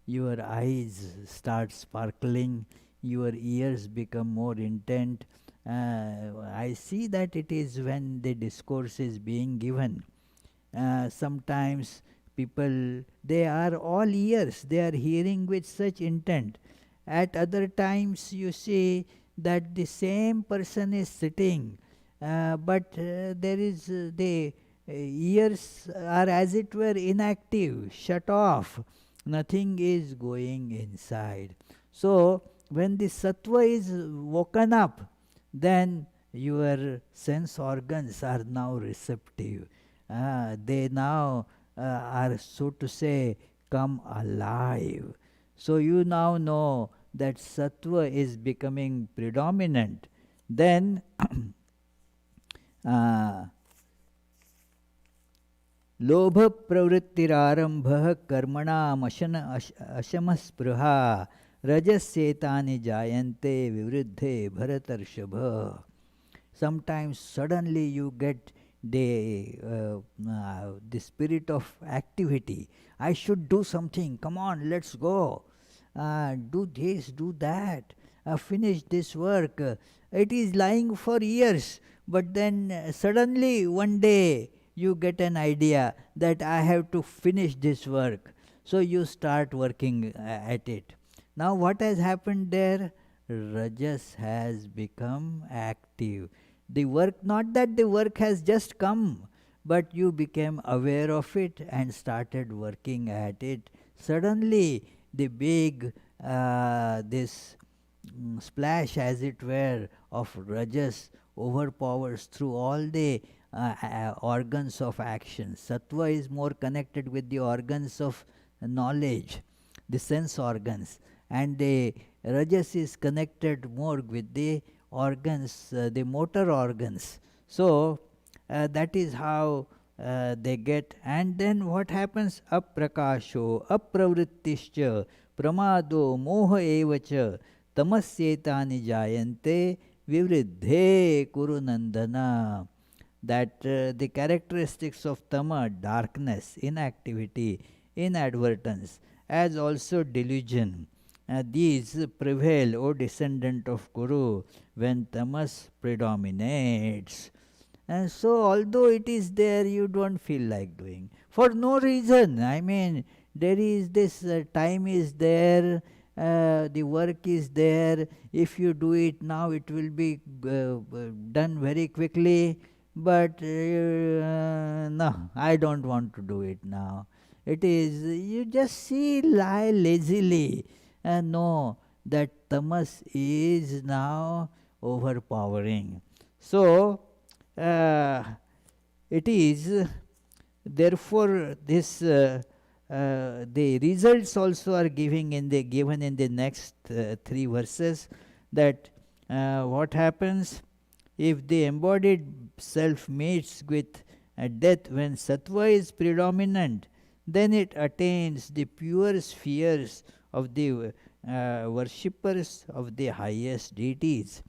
Your eyes start sparkling, your ears become more intent. I see that it is when the discourse is being given. Sometimes people, they are all ears, they are hearing with such intent. At other times you see that the same person is sitting, but there is the ears are as it were inactive, shut off, nothing is going inside. So when the sattva is woken up, then your sense organs are now receptive. They now are, so to say, come alive. So you now know that sattva is becoming predominant. Then लोभ प्रवृत्तिरारंभः कर्मणाम् अशमस्पृहा रजस्येतानि जायन्ते विवृद्धे भरतर्षभ. Sometimes suddenly you get the spirit of activity. I should do something. Come on, let's go. Do this, do that. Finish this work. It is lying for years, but then suddenly one day you get an idea that I have to finish this work. So you start working at it. Now what has happened there? Rajas has become active. The work, not that the work has just come, but you became aware of it and started working at it. Suddenly the big this splash, as it were, of rajas overpowers through all the organs of action. Sattva is more connected with the organs of knowledge, the sense organs, and the rajas is connected more with the organs, the motor organs. So that is how they get. And then what happens? Aprakasho, apravrittischa, pramado, moha evacha, tamasyetani jayante, vivriddhe kurunandana. That the characteristics of tama, darkness, inactivity, inadvertence, as also delusion, these prevail, O descendant of Kuru, when tamas predominates. And so although it is there, you don't feel like doing. For no reason. I mean, there is this time is there, the work is there. If you do it now, it will be done very quickly. But no, I don't want to do it now. It is, you just see, lie lazily and know that tamas is now overpowering. So it is, therefore, this the results also are given in the next 3 verses. That what happens if the embodied self meets with death when sattva is predominant, then it attains the pure spheres of the worshippers of the highest deities.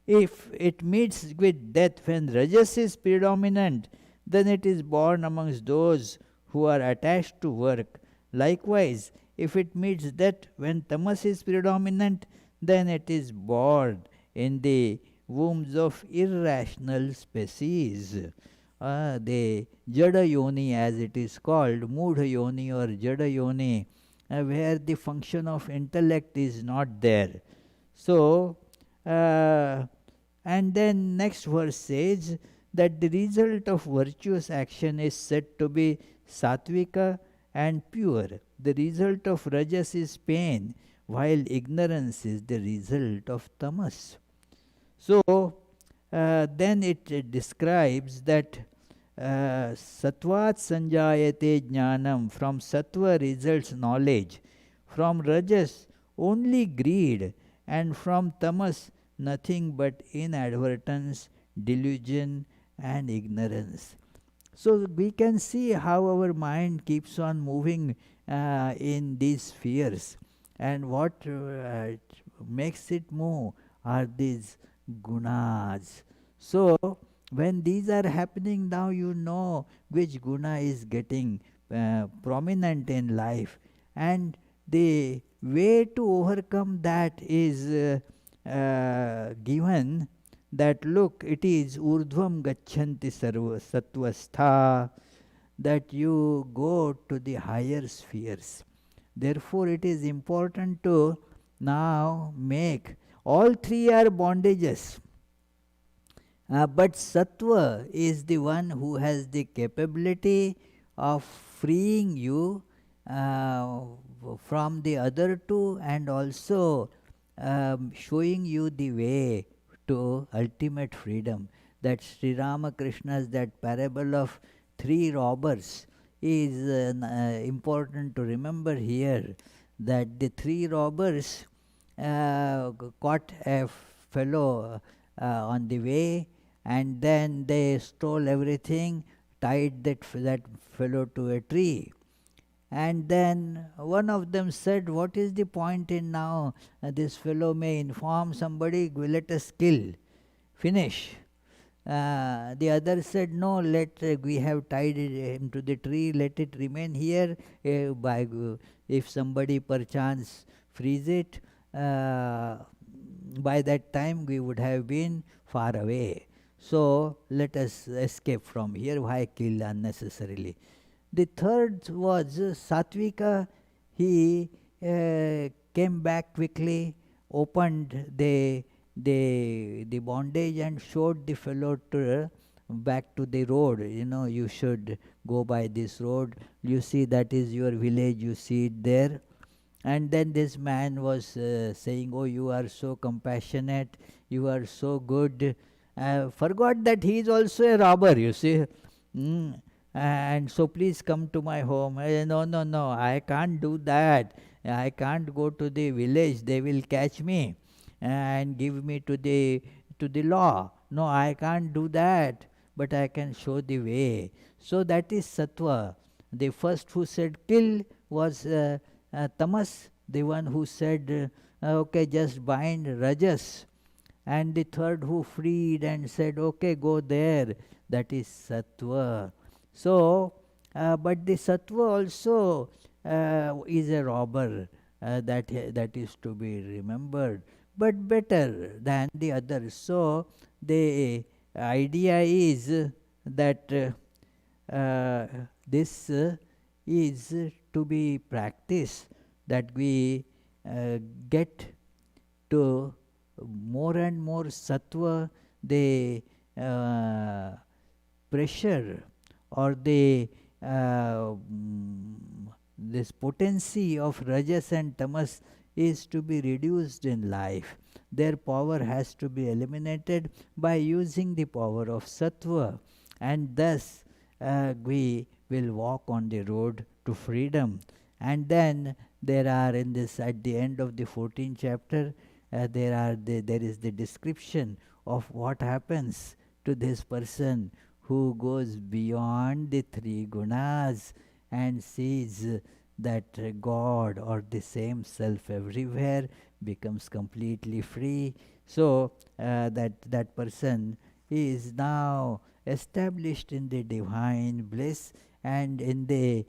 If it meets with death when rajas is predominant, then it is born amongst those who are attached to work. Likewise, if it meets death when tamas is predominant, then it is born in the wombs of irrational species. The Jada Yoni, as it is called, Mudha Yoni or Jada Yoni, where the function of intellect is not there. So, and then next verse says that the result of virtuous action is said to be sattvika and pure. The result of rajas is pain, while ignorance is the result of tamas. So, then it describes that Sattvat sanjayate jnanam, from sattva results knowledge, from rajas only greed, and from tamas nothing but inadvertence, delusion, and ignorance. So we can see how our mind keeps on moving in these spheres, and what makes it move are these gunas. So when these are happening, now you know which guna is getting prominent in life, and the way to overcome that is given, that look, it is urdhvam gachanti sarva sattvastha, that you go to the higher spheres. Therefore it is important to now make, all three are bondages, but sattva is the one who has the capability of freeing you from the other two, and also showing you the way to ultimate freedom. That Sri Ramakrishna's that parable of three robbers is important to remember here, that the three robbers caught a fellow on the way, and then they stole everything, tied that fellow to a tree. And then one of them said, what is the point in now? This fellow may inform somebody, let us kill, finish. The other said, no, we have tied him to the tree, let it remain here. If somebody perchance frees it, by that time we would have been far away. So let us escape from here. Why kill unnecessarily? The third was Sattvika. He came back quickly, opened the bondage, and showed the fellow to back to the road. You should go by this road. You see, that is your village. You see it there. And then this man was saying, oh, you are so compassionate, you are so good. Forgot that he is also a robber, you see. And so please come to my home. No, no, no, I can't do that. I can't go to the village. They will catch me and give me to the law. No, I can't do that, but I can show the way. So that is sattva. The first who said kill was tamas, the one who said, okay, just bind, rajas. And the third who freed and said, okay, go there, that is sattva. So, but the sattva also is a robber, that is to be remembered, but better than the others. So, the idea is that this is to be practiced, that we get to more and more sattva. The pressure or the this potency of rajas and tamas is to be reduced in life. Their power has to be eliminated by using the power of sattva, and thus we will walk on the road to freedom. And then there are in this, at the end of the 14th chapter, there is the description of what happens to this person who goes beyond the three gunas and sees that God or the same self everywhere, becomes completely free. So that person is now established in the divine bliss and in the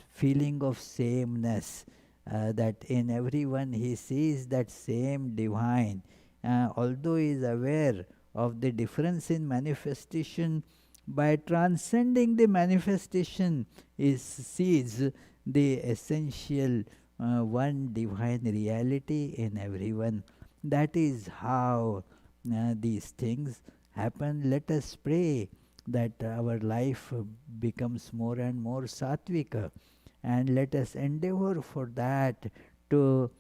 feeling of sameness, that in everyone he sees that same divine, although he is aware of the difference in manifestation, by transcending the manifestation, he sees the essential one divine reality in everyone. That is how these things happen. Let us pray that our life becomes more and more sattvika, and let us endeavor for that to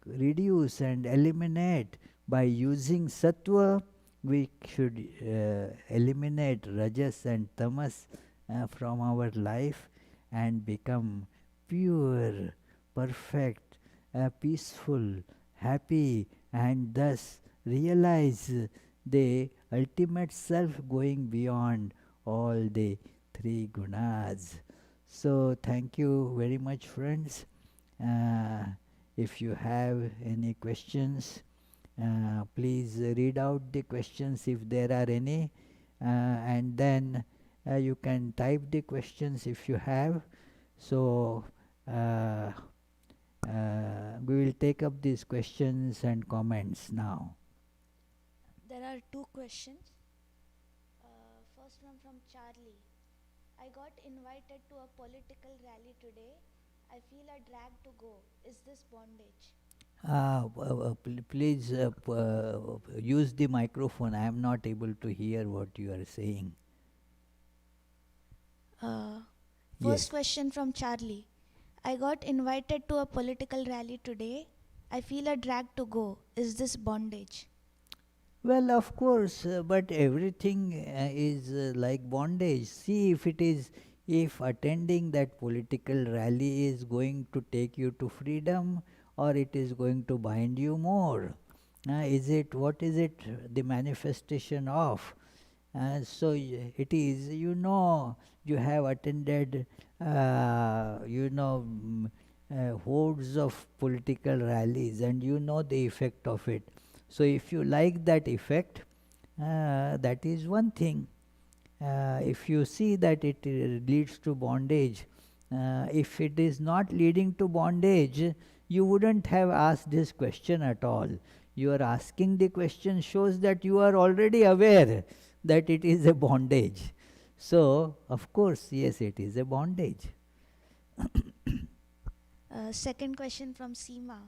reduce and eliminate by using sattva. We should eliminate rajas and tamas from our life and become pure, perfect, peaceful, happy, and thus realize the ultimate self going beyond all the three gunas. So, thank you very much, friends. Uh, if you have any questions, please read out the questions if there are any, and then you can type the questions if you have. So, uh, we will take up these questions and comments now. There are two questions. First one from Charlie. I got invited to a political rally today. I feel a drag to go. Is this bondage? Please use the microphone. I am not able to hear what you are saying. First Yes. question from Charlie. I got invited to a political rally today. I feel a drag to go. Is this bondage? Well, of course, but everything is like bondage. See, if attending that political rally is going to take you to freedom, or it is going to bind you more. What is it the manifestation of? It is, you have attended, hordes of political rallies, and you know the effect of it. So if you like that effect, that is one thing. If you see that it leads to bondage, if it is not leading to bondage, you wouldn't have asked this question at all. You are asking the question shows that you are already aware that it is a bondage. So, of course, yes, it is a bondage. Second question from Seema.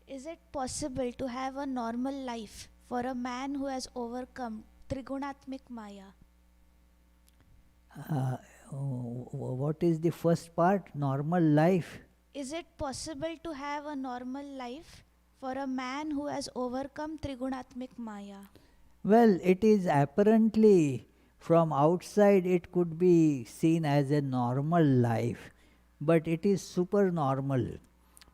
Is it possible to have a normal life for a man who has overcome Trigunatmik Maya? What is the first part? Normal life. Is it possible to have a normal life for a man who has overcome Trigunatmik Maya? Well, it is apparently from outside it could be seen as a normal life, but it is super normal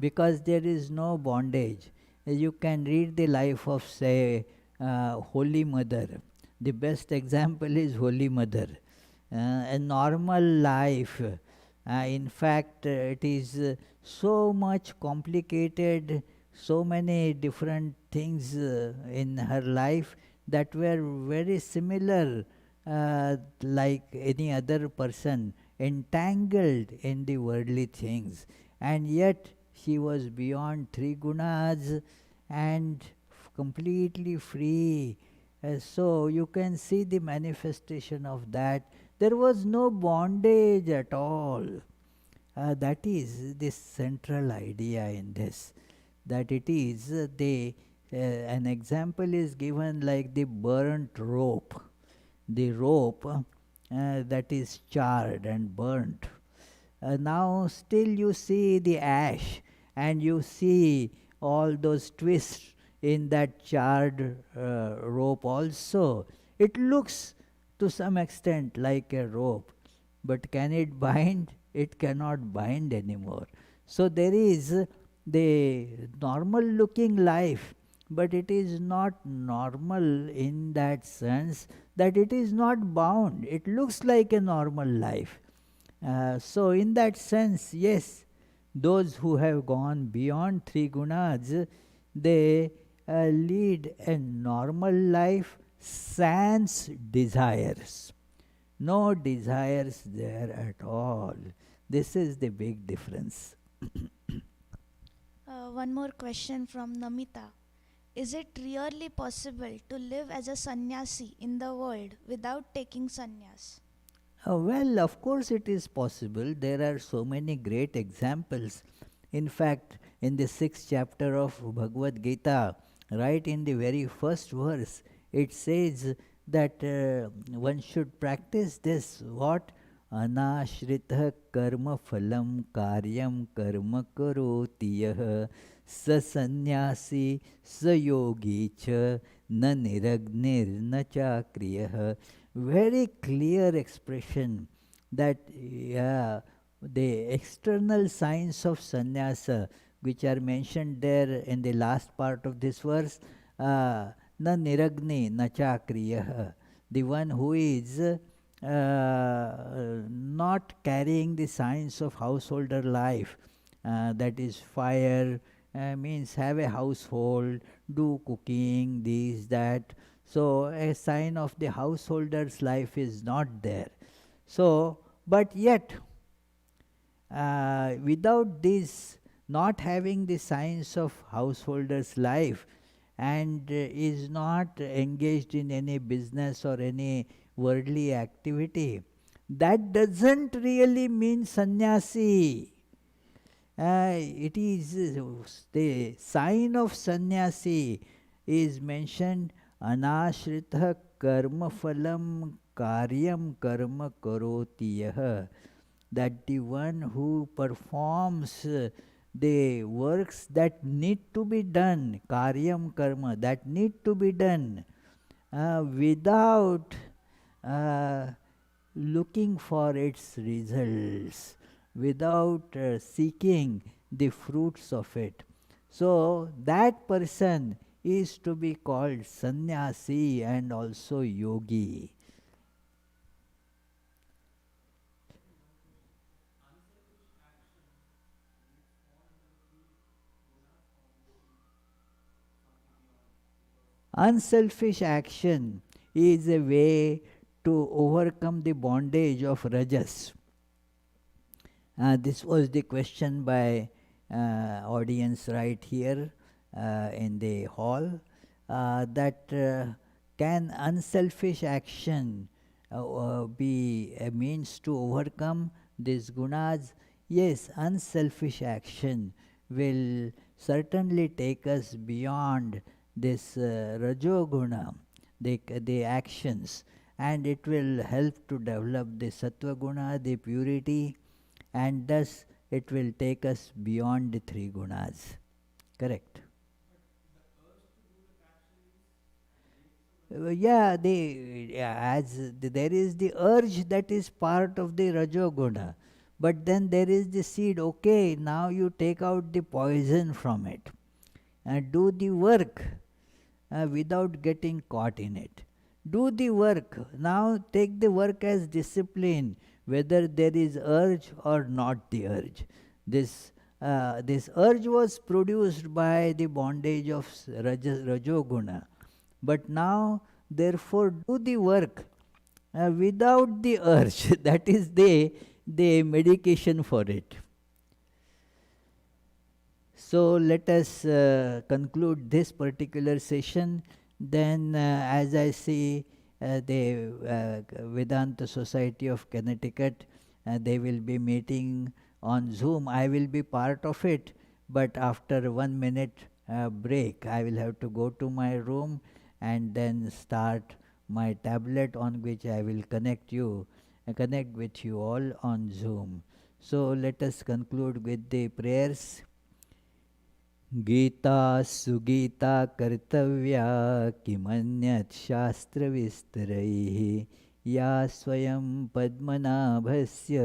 because there is no bondage. You can read the life of, say, Holy Mother. The best example is Holy Mother. A normal life, in fact, it is so much complicated, so many different things in her life that were very similar, like any other person, entangled in the worldly things. And yet she was beyond three gunas and completely free. So you can see the manifestation of that. There was no bondage at all. That is the central idea in this. That it is an example is given like the burnt rope. The rope that is charred and burnt. Now still you see the ash, and you see all those twists in that charred rope also. It looks to some extent like a rope, but can it bind? It cannot bind anymore. So there is the normal looking life, but it is not normal in that sense that it is not bound. It looks like a normal life. So, in that sense, yes, those who have gone beyond three gunas, they lead a normal life sans desires. No desires there at all. This is the big difference. One more question from Namita. is it really possible to live as a sannyasi in the world without taking sannyas? Well, of course, it is possible. There are so many great examples. In fact, in the sixth chapter of Bhagavad Gita, right in the very first verse, it says that one should practice this what? Anashrita karma phalam karyam karma karoti yah sa sannyasi sa yogi cha na niragnir na chakriyah. Very clear expression that the external signs of sannyasa which are mentioned there in the last part of this verse, na niragni na chakriyah, the one who is not carrying the signs of householder life, that is fire, means have a household, do cooking, this, that. So a sign of the householder's life is not there. So, but yet, without this, not having the signs of householder's life, and is not engaged in any business or any worldly activity, that doesn't really mean sannyasi. It is the sign of sannyasi is mentioned anashrita karma phalam karyam karma karoti yah, that the one who performs the works that need to be done, karyam karma, that need to be done without uh, looking for its results, without seeking the fruits of it. So that person is to be called sannyasi and also yogi. Unselfish action is a way to overcome the bondage of rajas. This was the question by audience right here in the hall, that can unselfish action be a means to overcome these gunas? Yes, unselfish action will certainly take us beyond this rajoguna, the actions, and it will help to develop the sattva guna, the purity, and thus it will take us beyond the three gunas. Correct. There is the urge that is part of the rajoguna, but then there is the seed. Okay, now you take out the poison from it and do the work without getting caught in it. Do the work. Now take the work as discipline, whether there is urge or not the urge. This urge was produced by the bondage of rajoguna. But now, therefore, do the work without the urge. That is the medication for it. So let us conclude this particular session. Then, as I see, the Vedanta Society of Connecticut, they will be meeting on Zoom. I will be part of it, but after 1 minute break, I will have to go to my room and then start my tablet on which I will connect with you all on Zoom. So let us conclude with the prayers. Gita Sugita कर्तव्या किमन्यत् शास्त्रविस्तरैः या स्वयं पद्मनाभस्य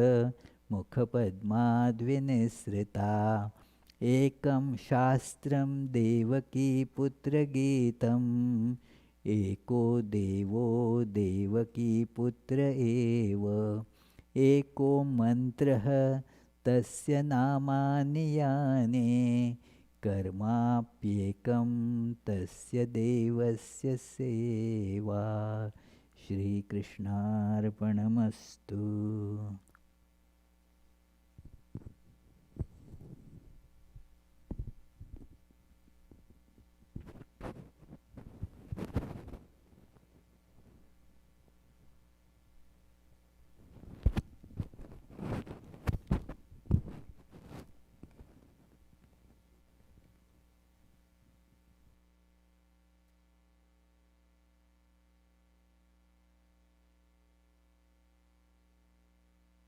मुखपद्माद्विनिसृता एकं शास्त्रं देवकीपुत्रगीतम् एको देवो देवकीपुत्र एव एको मन्त्रः तस्य नामानि यानि कर्माप्येकं तस्य देवस्य सेवा. श्रीकृष्णार्पणमस्तु.